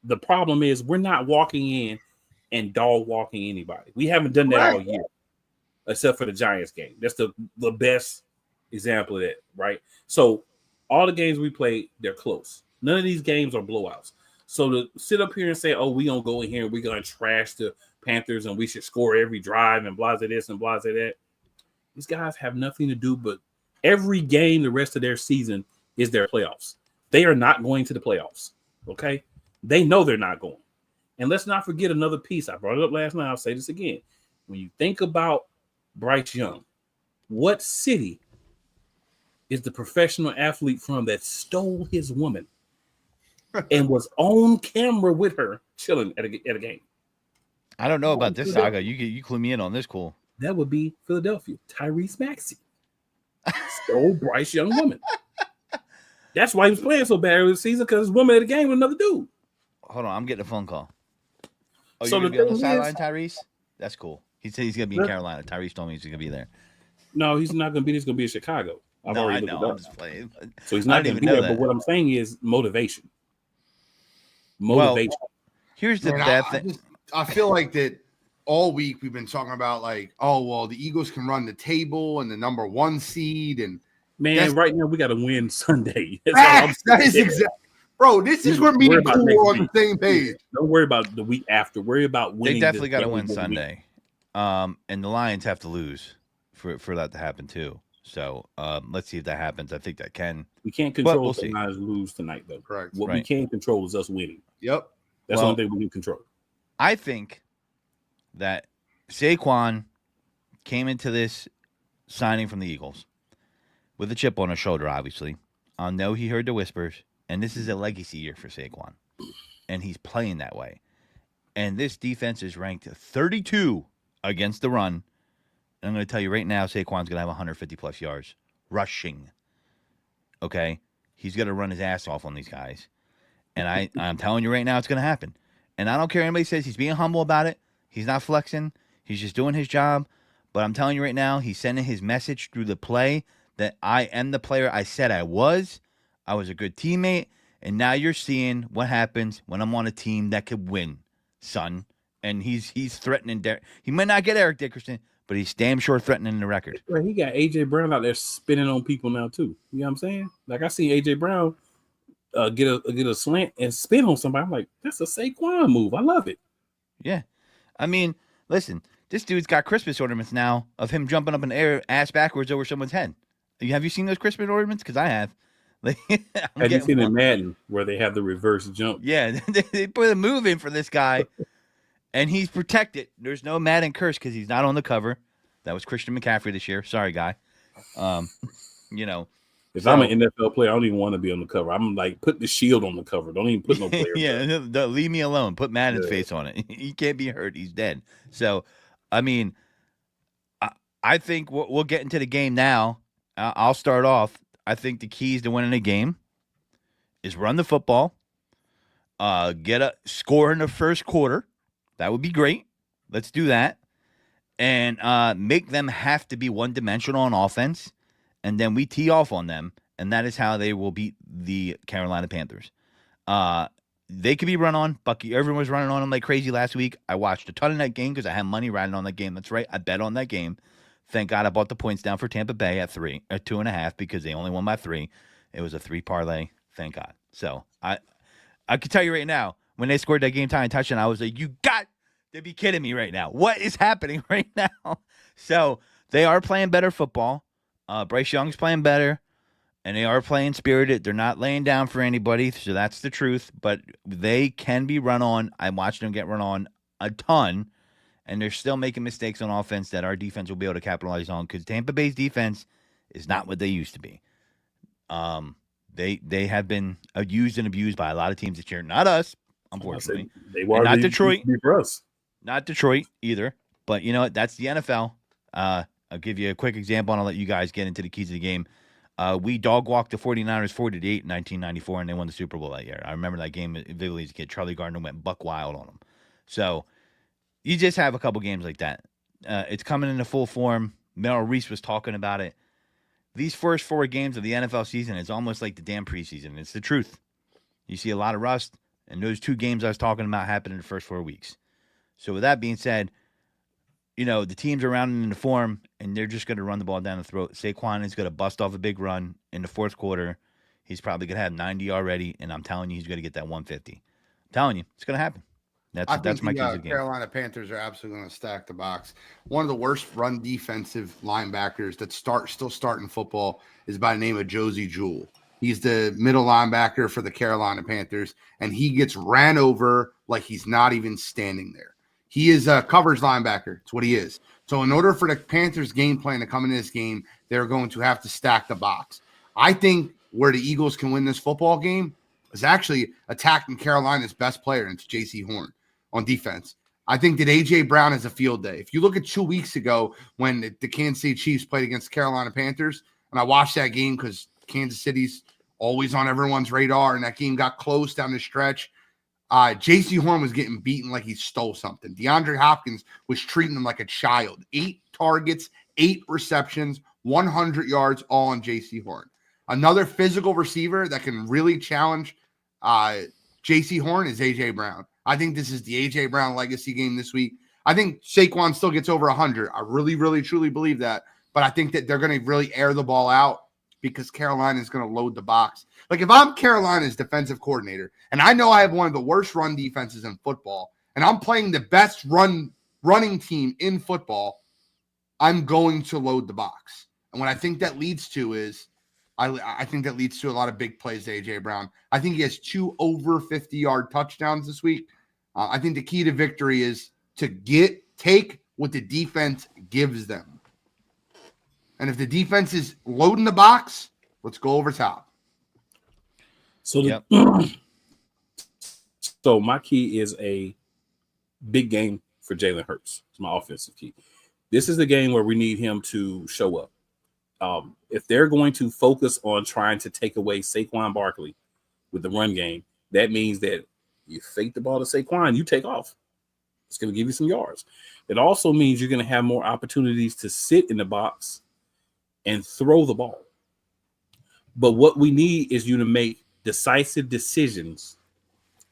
Speaker 2: The problem is we're not walking in and dog walking anybody. We haven't done that all year, except for the Giants game. That's the best example of that, right? So all the games we played, they're close. None of these games are blowouts. So to sit up here and say, oh, we're going to go in here and we're going to trash the Panthers and we should score every drive and blah, this and blah, that. These guys have nothing to do but every game the rest of their season is their playoffs. They are not going to the playoffs, okay? They know they're not going. And let's not forget another piece. I brought it up last night. I'll say this again. When you think about Bryce Young, what city is the professional athlete from that stole his woman and was on camera with her chilling at a game?
Speaker 1: I don't know about this saga. You clue me in on this. Cool.
Speaker 2: That would be Philadelphia. Tyrese Maxey stole Bryce Young woman. That's why he was playing so bad this season, because his woman at the game with another dude.
Speaker 1: Hold on, I'm getting a phone call. Oh,
Speaker 2: So
Speaker 1: you're
Speaker 2: the
Speaker 1: gonna be on the
Speaker 2: thing
Speaker 1: sideline, Tyrese? That's cool. He said he's gonna be in Carolina. Tyrese told me he's gonna be there.
Speaker 2: No, he's not going to be. He's going to be in Chicago. I've
Speaker 1: No, I
Speaker 2: already
Speaker 1: know.
Speaker 2: looked it
Speaker 1: I'm
Speaker 2: up.
Speaker 1: just playing.
Speaker 2: So he's
Speaker 1: I
Speaker 2: not
Speaker 1: didn't
Speaker 2: going to be
Speaker 1: even know
Speaker 2: there.
Speaker 1: that.
Speaker 2: But what I'm saying is motivation. Motivation.
Speaker 1: Here's the
Speaker 4: Man,
Speaker 1: bad
Speaker 4: I
Speaker 1: thing.
Speaker 4: feel like that all week we've been talking about like, oh, well, the Eagles can run the table and the number 1 seed. And
Speaker 2: Man, right now we got to win Sunday. That's all I'm
Speaker 4: that is
Speaker 2: saying.
Speaker 4: exactly, bro. This is where me
Speaker 2: Worry
Speaker 4: and
Speaker 2: about
Speaker 4: Cool
Speaker 2: next
Speaker 4: are on
Speaker 2: week.
Speaker 4: the same page.
Speaker 2: Don't worry about the week after. Worry about winning.
Speaker 1: They definitely got to
Speaker 2: this
Speaker 1: win
Speaker 2: game.
Speaker 1: Sunday. And the Lions have to lose for that to happen too. So let's see if that happens. I think that can.
Speaker 2: We can't control
Speaker 1: we'll
Speaker 2: if the
Speaker 1: see.
Speaker 2: Niners lose tonight, though.
Speaker 4: Correct.
Speaker 2: What we
Speaker 1: Right.
Speaker 2: can control is us winning.
Speaker 4: Yep.
Speaker 2: That's the only thing we can control.
Speaker 1: I think that Saquon came into this signing from the Eagles with a chip on his shoulder, obviously. I know he heard the whispers, and this is a legacy year for Saquon, and he's playing that way. And this defense is ranked 32 against the run. And I'm going to tell you right now, Saquon's going to have 150-plus yards rushing. Okay? He's going to run his ass off on these guys. And I'm telling you right now, it's going to happen. And I don't care anybody says he's being humble about it. He's not flexing. He's just doing his job. But I'm telling you right now, he's sending his message through the play that I am the player I said I was. I was a good teammate. And now you're seeing what happens when I'm on a team that could win, son. And he's threatening. He might not get Eric Dickerson, but he's damn sure threatening the record.
Speaker 2: Well, he got A.J. Brown out there spinning on people now, too. You know what I'm saying? Like, I see A.J. Brown get a slant and spin on somebody. I'm like, that's a Saquon move. I love it.
Speaker 1: Yeah. I mean, listen, this dude's got Christmas ornaments now of him jumping up in the air ass backwards over someone's head. Have you seen those Christmas ornaments? Because I have.
Speaker 2: Have you seen in Madden where they have the reverse jump?
Speaker 1: Yeah, they put a move in for this guy, and he's protected. There's no Madden curse because he's not on the cover. That was Christian McCaffrey this year. Sorry, guy. You know.
Speaker 2: If I'm an NFL player, I don't even want to be on the cover. I'm like, put the shield on the cover. Don't even put no player.
Speaker 1: Yeah, leave me alone. Put Madden's face on it. He can't be hurt. He's dead. So, I mean, I think we'll get into the game now. I'll start off. I think the keys to winning a game is run the football, get a score in the first quarter. That would be great. Let's do that. And make them have to be one-dimensional on offense. And then we tee off on them, and that is how they will beat the Carolina Panthers. They could be run on. Bucky Irvin was running on them like crazy last week. I watched a ton of that game because I had money riding on that game. That's right. I bet on that game. Thank God I bought the points down for Tampa Bay at 2.5 because they only won by 3. It was a 3 parlay. Thank God. So I can tell you right now, when they scored that game tying touchdown, I was like, you got to be kidding me right now. What is happening right now? So they are playing better football. Bryce Young's playing better, and they are playing spirited. They're not laying down for anybody, so that's the truth. But they can be run on. I watched them get run on a ton, and they're still making mistakes on offense that our defense will be able to capitalize on because Tampa Bay's defense is not what they used to be. They have been used and abused by a lot of teams this year. Not us, unfortunately.
Speaker 2: They were
Speaker 1: not Detroit.
Speaker 2: For us.
Speaker 1: Not Detroit either. But you know what? That's the NFL. I'll give you a quick example, and I'll let you guys get into the keys of the game. We dog walked the 49ers 40-8 in 1994, and they won the Super Bowl that year. I remember that game vividly as a kid. Charlie Gardner went buck wild on them. So you just have a couple games like that. It's coming into full form. Merrill Reese was talking about it. These first 4 games of the NFL season is almost like the damn preseason. It's the truth. You see a lot of rust, and those 2 games I was talking about happened in the first 4 weeks. So with that being said, you know, the teams are rounding into form, and they're just going to run the ball down the throat. Saquon is going to bust off a big run in the fourth quarter. He's probably going to have 90 already, and I'm telling you, he's going to get that 150. I'm telling you, it's going to happen. That's my keys of the game.
Speaker 4: Carolina Panthers are absolutely going to stack the box. One of the worst run defensive linebackers that still start in football is by the name of Josie Jewell. He's the middle linebacker for the Carolina Panthers, and he gets ran over like he's not even standing there. He is a coverage linebacker. It's what he is. So in order for the Panthers game plan to come into this game, they're going to have to stack the box. I think where the Eagles can win this football game is actually attacking Carolina's best player, and it's J.C. Horn on defense. I think that A.J. Brown has a field day. If you look at 2 weeks ago when the Kansas City Chiefs played against the Carolina Panthers, and I watched that game because Kansas City's always on everyone's radar, and that game got close down the stretch. J.C. Horn was getting beaten like he stole something. DeAndre Hopkins was treating him like a child. 8 targets, 8 receptions, 100 yards, all on J.C. Horn. Another physical receiver that can really challenge J.C. Horn is A.J. Brown. I think this is the A.J. Brown legacy game this week. I think Saquon still gets over 100. I really, really, truly believe that. But I think that they're going to really air the ball out because Carolina is going to load the box. Like if I'm Carolina's defensive coordinator, and I know I have one of the worst run defenses in football, and I'm playing the best running team in football, I'm going to load the box. And what I think that leads to is I think that leads to a lot of big plays to A.J. Brown. I think he has 2 over 50-yard touchdowns this week. I think the key to victory is to take what the defense gives them. And if the defense is loading the box, let's go over top.
Speaker 2: So, so my key is a big game for Jalen Hurts. It's my offensive key. This is the game where we need him to show up. If they're going to focus on trying to take away Saquon Barkley with the run game, that means that you fake the ball to Saquon, you take off. It's going to give you some yards. It also means you're going to have more opportunities to sit in the box and throw the ball. But what we need is you to make decisive decisions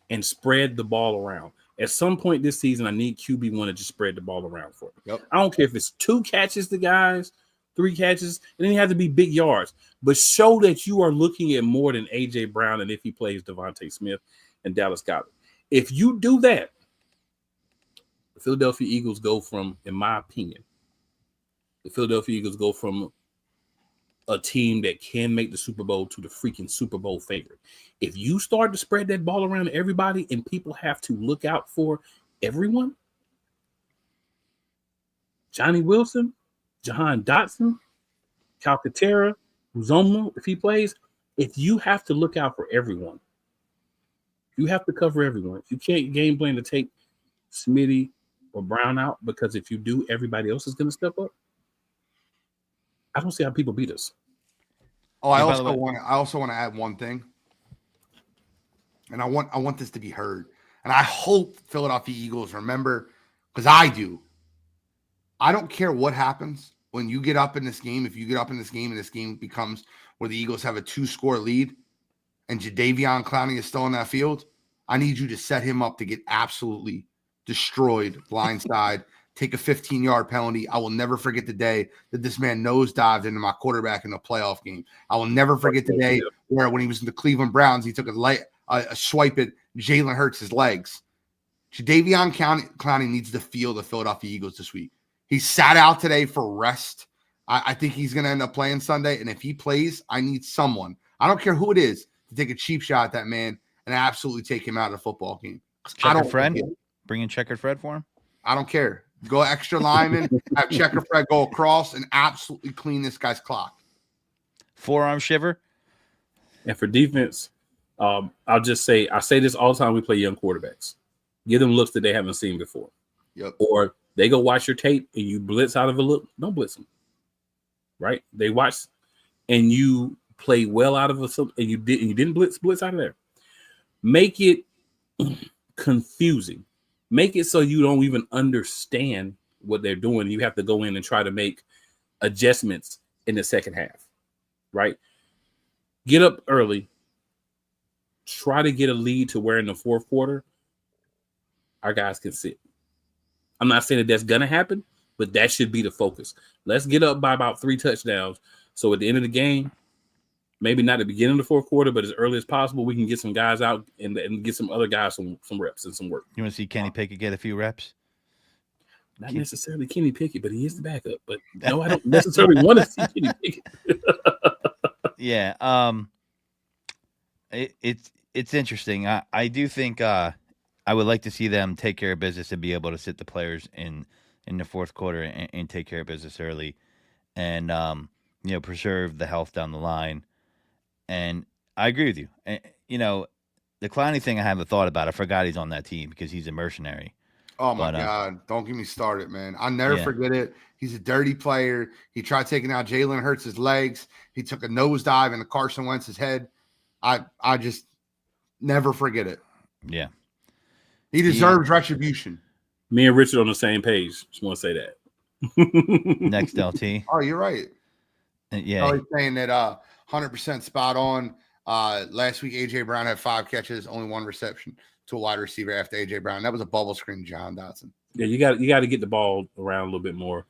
Speaker 2: and spread the ball around. At some point this season, I need QB1 to just spread the ball around for me.
Speaker 4: Yep.
Speaker 2: I don't care if it's 2 catches to guys, 3 catches, and then you have to be big yards. But show that you are looking at more than A.J. Brown and if he plays Devontae Smith and Dallas Goedert. If you do that, the Philadelphia Eagles go from, in my opinion, the Philadelphia Eagles go from a team that can make the Super Bowl to the freaking Super Bowl favorite. If you start to spread that ball around to everybody and people have to look out for everyone, Johnny Wilson, Jahan Dotson, Calcaterra, Uzomah, if he plays, if you have to look out for everyone, you have to cover everyone. You can't game plan to take Smitty or Brown out, because if you do, everybody else is going to step up. I don't see how people beat us.
Speaker 4: Oh, I also want to add one thing. And I want this to be heard. And I hope Philadelphia Eagles remember, because I do. I don't care what happens when you get up in this game. If you get up in this game and this game becomes where the Eagles have a 2-score lead and Jadeveon Clowney is still in that field, I need you to set him up to get absolutely destroyed blindside, take a 15-yard penalty. I will never forget the day that this man nosedived into my quarterback in a playoff game. I will never forget the day where when he was in the Cleveland Browns, he took a swipe at Jalen Hurts' legs. Jadeveon Clowney needs to feel the Philadelphia Eagles this week. He sat out today for rest. I think he's going to end up playing Sunday. And if he plays, I need someone, I don't care who it is, to take a cheap shot at that man and absolutely take him out of the football game.
Speaker 1: Checkered Fred? Bring in Checkered Fred for him?
Speaker 4: I don't care. Go extra lineman, have Checkered Fred go across and absolutely clean this guy's clock.
Speaker 1: Forearm shiver?
Speaker 2: And for defense, I'll just say, I say this all the time we play young quarterbacks. Give them looks that they haven't seen before.
Speaker 4: Yep.
Speaker 2: Or they go watch your tape and you blitz out of a look. Don't blitz them. Right? They watch and you play well out of a and you didn't blitz out of there. Make it confusing. Make it so you don't even understand what they're doing. You have to go in and try to make adjustments in the second half. Right? Get up early. Try to get a lead to where in the fourth quarter our guys can sit. I'm not saying that that's going to happen, but that should be the focus. Let's get up by about 3 touchdowns. So at the end of the game, maybe not at the beginning of the fourth quarter, but as early as possible, we can get some guys out and get some other guys some reps and some work.
Speaker 1: You want to see Kenny Pickett get a few reps?
Speaker 2: Not necessarily Kenny Pickett, but he is the backup. But no, I don't necessarily want to see Kenny Pickett.
Speaker 1: Yeah. It's interesting. I do think I would like to see them take care of business and be able to sit the players in the fourth quarter and take care of business early, and preserve the health down the line. And I agree with you. And, the Clowney thing I haven't thought about. I forgot he's on that team because he's a mercenary.
Speaker 4: Oh my God! Don't get me started, man. I'll never forget it. He's a dirty player. He tried taking out Jalen Hurts' legs. He took a nosedive into Carson Wentz's head. I just never forget it.
Speaker 1: Yeah.
Speaker 4: He deserves retribution.
Speaker 2: Me and Richard on the same page. Just want to say that.
Speaker 1: Next LT.
Speaker 4: Oh, you're right.
Speaker 1: Yeah.
Speaker 4: I was saying that 100% spot on. Last week, A.J. Brown had 5 catches, only 1 reception to a wide receiver after A.J. Brown. That was a bubble screen, Jahan Dotson.
Speaker 2: Yeah, you got to get the ball around a little bit more.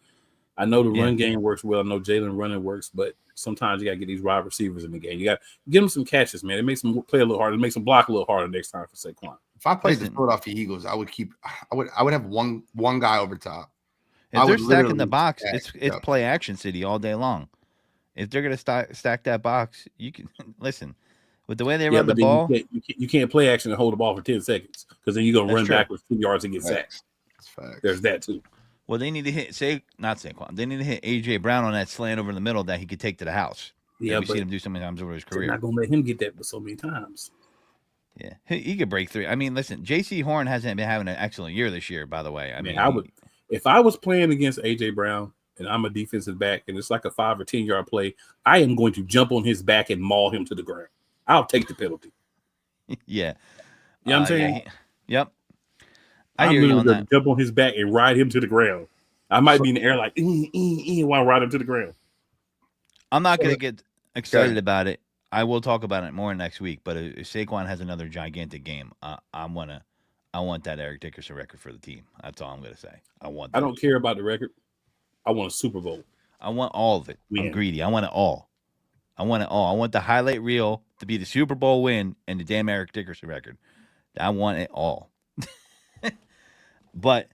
Speaker 2: I know the run game works well. I know Jalen running works, but sometimes you got to get these wide receivers in the game. You got to give them some catches, man. It makes them play a little harder. It makes them block a little harder next time for Saquon.
Speaker 4: If I played the Philadelphia Eagles, I would have one guy over top.
Speaker 1: If they're stacking the box, it's play action city all day long. If they're gonna stack that box, you can listen. With the way they
Speaker 2: Yeah,
Speaker 1: run the
Speaker 2: but then
Speaker 1: ball,
Speaker 2: you can't play action and hold the ball for 10 seconds because then you're gonna
Speaker 1: That's
Speaker 2: run
Speaker 1: true.
Speaker 2: backwards 2 yards and get sacked.
Speaker 4: That's facts.
Speaker 2: There's that too.
Speaker 1: well, they need to hit not Saquon. They need to hit AJ Brown on that slant over the middle that he could take to the house.
Speaker 2: Yeah,
Speaker 1: We've
Speaker 2: but
Speaker 1: seen him do so many times over his
Speaker 2: they're
Speaker 1: career.
Speaker 2: not gonna let him get that so many times.
Speaker 1: Yeah, he could break through. I mean, listen, J.C. Horn hasn't been having an excellent year this year, by the way. I mean,
Speaker 2: I would, if I was playing against AJ Brown and I'm a defensive back and it's like a 5 or 10 yard play, I am going to jump on his back and maul him to the ground. I'll take the penalty.
Speaker 1: yeah.
Speaker 2: You know what I'm saying?
Speaker 1: Yep. I
Speaker 2: I'm
Speaker 1: hear you
Speaker 2: literally
Speaker 1: on
Speaker 2: gonna
Speaker 1: that.
Speaker 2: jump on his back and ride him to the ground. I might be in the air like while I ride him to the ground.
Speaker 1: I'm not going to get excited about it. I will talk about it more next week. But if Saquon has another gigantic game, I want that Eric Dickerson record for the team. That's all I'm going to say. I want that.
Speaker 2: I don't care about the record. I want a Super Bowl.
Speaker 1: I want all of it.
Speaker 2: Yeah.
Speaker 1: I'm greedy. I want it all. I want it all. I want the highlight reel to be the Super Bowl win and the damn Eric Dickerson record. I want it all. But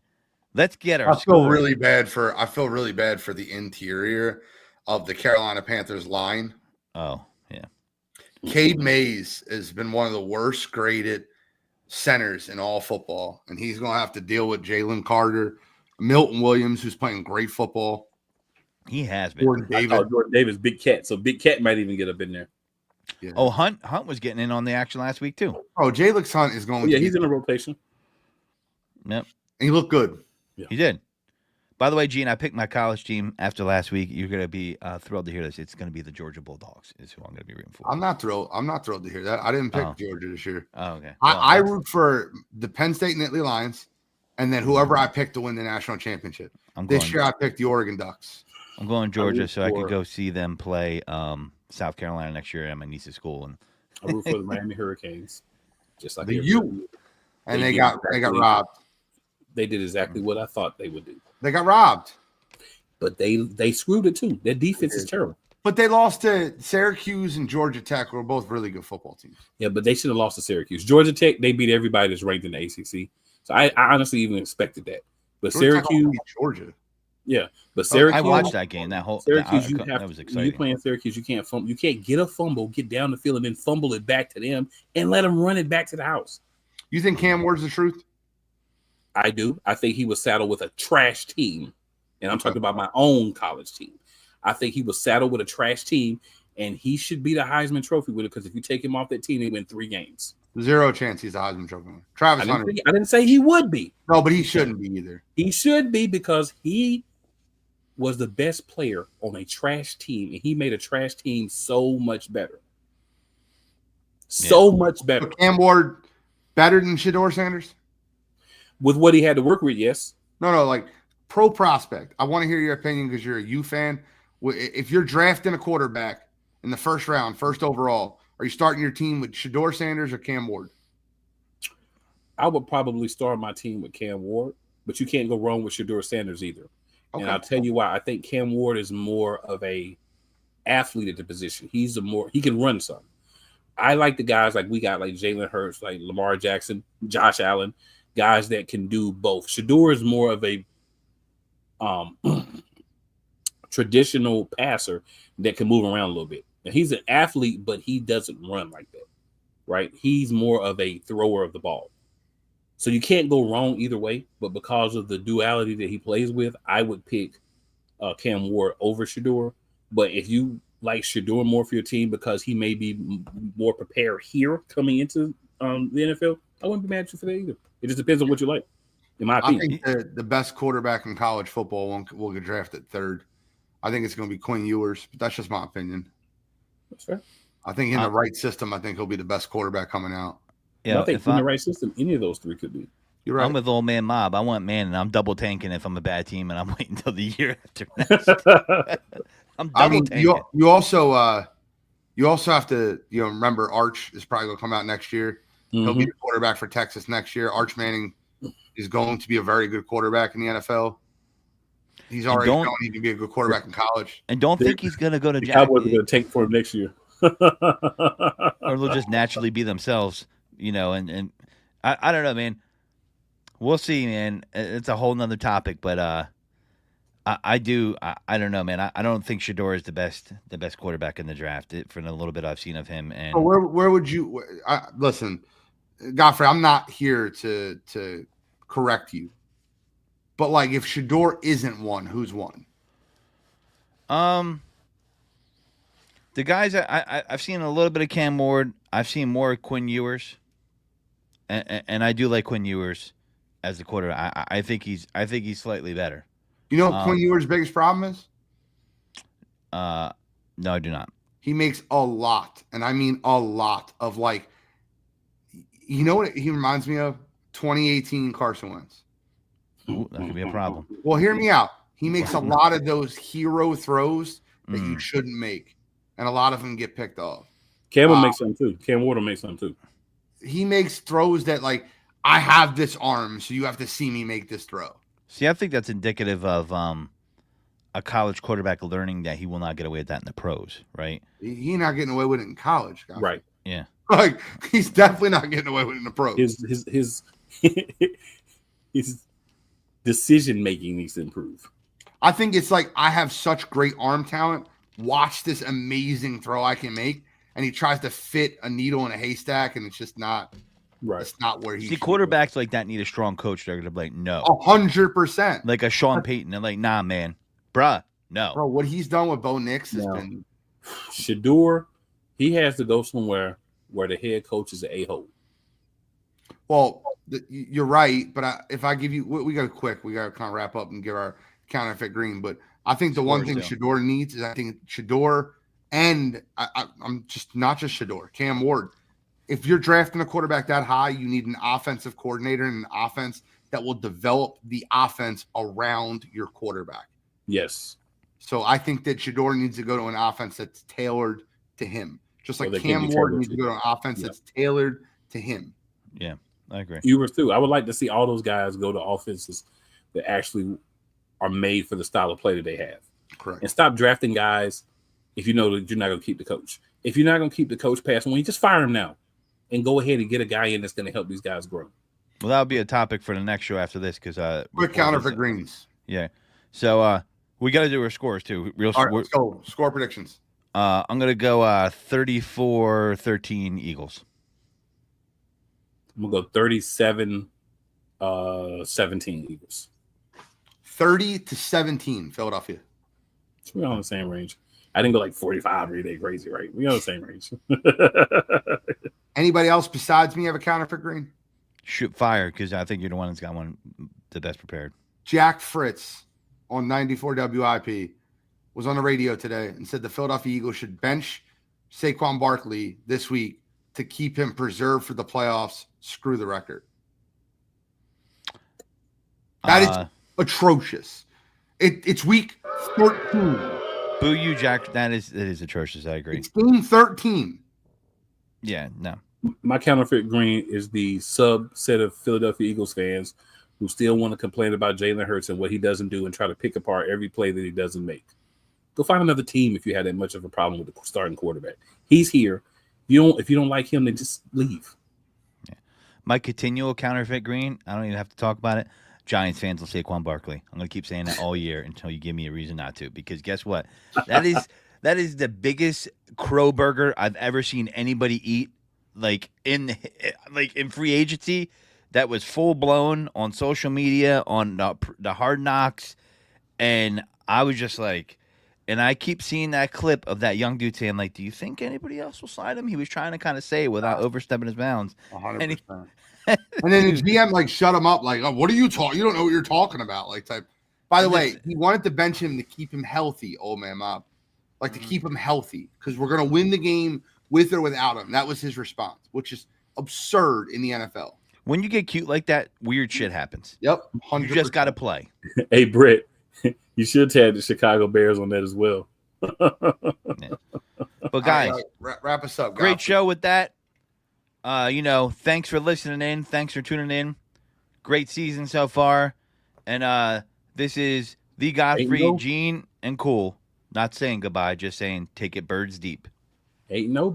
Speaker 1: let's get our
Speaker 4: I feel
Speaker 1: score.
Speaker 4: really bad for the interior of the Carolina Panthers line.
Speaker 1: Oh, yeah.
Speaker 4: Cade Mays has been one of the worst graded centers in all football, and he's going to have to deal with Jalen Carter, Milton Williams, who's playing great football.
Speaker 1: He has been.
Speaker 4: Jordan
Speaker 2: I
Speaker 4: Davis.
Speaker 2: call Jordan Davis Big Cat, so Big Cat might even get up in there.
Speaker 4: Yeah.
Speaker 1: Oh, Hunt was getting in on the action last week too.
Speaker 4: Oh, Jalen Hunt is going.
Speaker 2: Oh, yeah,
Speaker 4: to
Speaker 2: he's in the rotation.
Speaker 1: Yep,
Speaker 4: He looked good.
Speaker 1: he did. By the way, Gene, I picked my college team after last week. You're going to be thrilled to hear this. It's going to be the Georgia Bulldogs. Is who I'm going to be rooting for.
Speaker 4: I'm not thrilled. I'm not thrilled to hear that. I didn't pick
Speaker 1: Oh.
Speaker 4: Georgia this year.
Speaker 1: Oh, okay.
Speaker 4: I root for the Penn State Nittany Lions, and then whoever I pick to win the national championship. This year, I picked the Oregon Ducks.
Speaker 1: I'm going Georgia
Speaker 2: root
Speaker 1: so I
Speaker 2: for-
Speaker 1: could go see them play South Carolina next year at my niece's school. And
Speaker 2: I root for the Miami Hurricanes. Just like
Speaker 4: The
Speaker 2: every
Speaker 4: U.
Speaker 2: year.
Speaker 4: And
Speaker 2: They
Speaker 4: they got robbed.
Speaker 2: They did exactly what I thought they would do.
Speaker 4: They got robbed.
Speaker 2: But they screwed it too. Their defense is terrible.
Speaker 4: But they lost to Syracuse and Georgia Tech, who are both really good football teams.
Speaker 2: Yeah, but they should have lost to Syracuse. Georgia Tech, they beat everybody that's ranked in the ACC. So I honestly even expected that. But
Speaker 4: Georgia Tech
Speaker 2: Syracuse,
Speaker 4: beat Georgia.
Speaker 2: yeah. But Syracuse,
Speaker 1: I watched that game. That whole
Speaker 2: Syracuse,
Speaker 1: that was
Speaker 2: you
Speaker 1: exciting.
Speaker 2: playing Syracuse, you can't fumble. You can't get a fumble, get down the field, and then fumble it back to them and let them run it back to the house.
Speaker 4: You think Cam Ward's the truth?
Speaker 2: I do. I think he was saddled with a trash team. And I'm talking about my own college team. I think he was saddled with a trash team, and he should be the Heisman Trophy winner because if you take him off that team, they win 3 games.
Speaker 4: Zero chance he's a Heisman Trophy winner. Travis Hunter.
Speaker 2: I didn't say he would be.
Speaker 4: No, but he shouldn't be either.
Speaker 2: He should be because he was the best player on a trash team, and he made a trash team so much better. So much better.
Speaker 4: But Cam Ward better than Shedeur Sanders?
Speaker 2: With what he had to work with, yes.
Speaker 4: No, like pro prospect. I want to hear your opinion because you're a U fan. If you're drafting a quarterback in the first round, first overall, are you starting your team with Shedeur Sanders or Cam Ward?
Speaker 2: I would probably start my team with Cam Ward, but you can't go wrong with Shedeur Sanders either.
Speaker 4: Okay.
Speaker 2: And I'll tell you why. I think Cam Ward is more of a athlete at the position. He can run some. I like the guys like we got like Jalen Hurts, like Lamar Jackson, Josh Allen, guys that can do both. Shedeur is more of a traditional passer that can move around a little bit. And he's an athlete, but he doesn't run like that, right? He's more of a thrower of the ball. So you can't go wrong either way, but because of the duality that he plays with, I would pick Cam Ward over Shedeur. But if you like Shedeur more for your team because he may be more prepared here coming into the NFL, I wouldn't be mad at you for that either. It just depends on what you like, in my
Speaker 4: I
Speaker 2: opinion.
Speaker 4: think the best quarterback in college football will get drafted third. I think it's going to be Quinn Ewers, but that's just my opinion.
Speaker 2: That's fair.
Speaker 4: I think in the right system, I think he'll be the best quarterback coming out.
Speaker 1: Yeah,
Speaker 2: I think
Speaker 1: if
Speaker 2: in the right system, any of those 3 could be.
Speaker 4: You're right.
Speaker 1: I'm with old man Mob. I want man, and I'm double tanking if I'm a bad team, and I'm waiting until the year after next. I'm double
Speaker 4: I mean,
Speaker 1: tanking.
Speaker 4: you also have to remember Arch is probably going to come out next year. He'll be the quarterback for Texas next year. Arch Manning is going to be a very good quarterback in the NFL. He's already shown he can be a good quarterback in college.
Speaker 1: And don't think he's going to go to
Speaker 2: The Cowboys are going to tank for him next year.
Speaker 1: or they'll just naturally be themselves, and I don't know, man. We'll see, man. It's a whole nother topic, but I do. I don't know, man. I don't think Shador is the best quarterback in the draft. For the little bit I've seen of him, and
Speaker 4: But where would you listen, Godfrey? I'm not here to correct you, but like if Shador isn't one, who's one?
Speaker 1: the guys I've seen a little bit of Cam Ward. I've seen more Quinn Ewers, and I do like Quinn Ewers as the quarterback. I think he's slightly better.
Speaker 4: You know what Quinn Ewers' biggest problem is?
Speaker 1: No, I do not.
Speaker 4: He makes a lot, and I mean a lot of like, you know what he reminds me of? 2018 Carson Wentz.
Speaker 1: Ooh, that could be a problem.
Speaker 4: Well, hear me out. He makes a lot of those hero throws that you shouldn't make, and a lot of them get picked off.
Speaker 2: Cam will make some too. Cam Ward will make some too.
Speaker 4: He makes throws that like, I have this arm, so you have to see me make this throw.
Speaker 1: See, I think that's indicative of a college quarterback learning that he will not get away with that in the pros, right?
Speaker 4: He's not getting away with it in college, guys.
Speaker 2: Right.
Speaker 1: Yeah.
Speaker 4: Like he's definitely not getting away with it in the pros.
Speaker 2: His decision making needs to improve.
Speaker 4: I think it's like I have such great arm talent. Watch this amazing throw I can make, and he tries to fit a needle in a haystack, and it's just not.
Speaker 2: Right.
Speaker 4: It's not where he.
Speaker 1: See, quarterbacks like that need a strong coach. They're gonna be like, no,
Speaker 4: 100%.
Speaker 1: like a Sean Payton. They're like, nah, man, bruh, no.
Speaker 4: Bro, what he's done with Bo Nix has been.
Speaker 2: Shador, he has to go somewhere where the head coach is an a-hole.
Speaker 4: Well, you're right, but if I give you, we got to kind of wrap up and give our counterfeit green. But I think the one thing Shador needs is I think Shador and I'm just not just Shador, Cam Ward. If you're drafting a quarterback that high, you need an offensive coordinator and an offense that will develop the offense around your quarterback.
Speaker 2: Yes.
Speaker 4: So I think that Shador needs to go to an offense that's tailored to him. Just like
Speaker 2: Well,
Speaker 4: Cam Ward needs to go to an offense that's tailored to him.
Speaker 1: Yeah, I agree.
Speaker 2: Ewers too. I would like to see all those guys go to offenses that actually are made for the style of play that they have.
Speaker 4: Correct.
Speaker 2: And stop drafting guys if you know that you're not going to keep the coach. If you're not going to keep the coach past one, you just fire him now and go ahead and get a guy in that's going to help these guys grow.
Speaker 1: Well, that'll be a topic for the next show after this because
Speaker 4: quick counterfeit greens.
Speaker 1: Yeah. So we got to do our scores too.
Speaker 4: All right, let's go. Score predictions.
Speaker 1: I'm gonna go 34-13 Eagles.
Speaker 2: I'm gonna go 37-17 Eagles.
Speaker 4: 30-17 Philadelphia.
Speaker 2: We're on the same range. I didn't go like 45 or anything crazy, right? We're on the same range.
Speaker 4: Anybody else besides me have a counterfeit green?
Speaker 1: Shoot fire because I think you're the one that's got one the best prepared.
Speaker 4: Jack Fritz on 94 WIP was on the radio today and said the Philadelphia Eagles should bench Saquon Barkley this week to keep him preserved for the playoffs. Screw the record. That is atrocious. It's week 13.
Speaker 1: Boo you, Jack. That is atrocious. I agree.
Speaker 4: It's game 13.
Speaker 1: Yeah, no.
Speaker 2: My counterfeit green is the subset of Philadelphia Eagles fans who still want to complain about Jalen Hurts and what he doesn't do and try to pick apart every play that he doesn't make. Go find another team if you had that much of a problem with the starting quarterback. He's here. If you don't like him, then just leave.
Speaker 1: Yeah. My continual counterfeit green, I don't even have to talk about it. Giants fans will Saquon Barkley. I'm going to keep saying that all year until you give me a reason not to. Because guess what? That is the biggest crow burger I've ever seen anybody eat. Like in free agency, that was full blown on social media on the Hard Knocks, and I was just like, and I keep seeing that clip of that young dude saying like, "Do you think anybody else will slide him?" He was trying to kind of say it without overstepping his bounds.
Speaker 4: 100%. And then the GM like shut him up, like, "Oh, what are you talking? You don't know what you're talking about." Like type. By the way, he wanted to bench him to keep him healthy, old man mob, like to keep him healthy because we're gonna win the game with or without him. That was his response, which is absurd in the NFL.
Speaker 1: When you get cute like that, weird shit happens.
Speaker 4: Yep.
Speaker 1: 100%. You just got to play.
Speaker 2: Hey, Britt, you should tag the Chicago Bears on that as well.
Speaker 1: Yeah. But guys,
Speaker 4: wrap us up.
Speaker 1: Great show with that. Thanks for listening in. Thanks for tuning in. Great season so far. And this is the Godfrey, Gene, and Cool. Not saying goodbye, just saying take it birds deep.
Speaker 2: Ain't no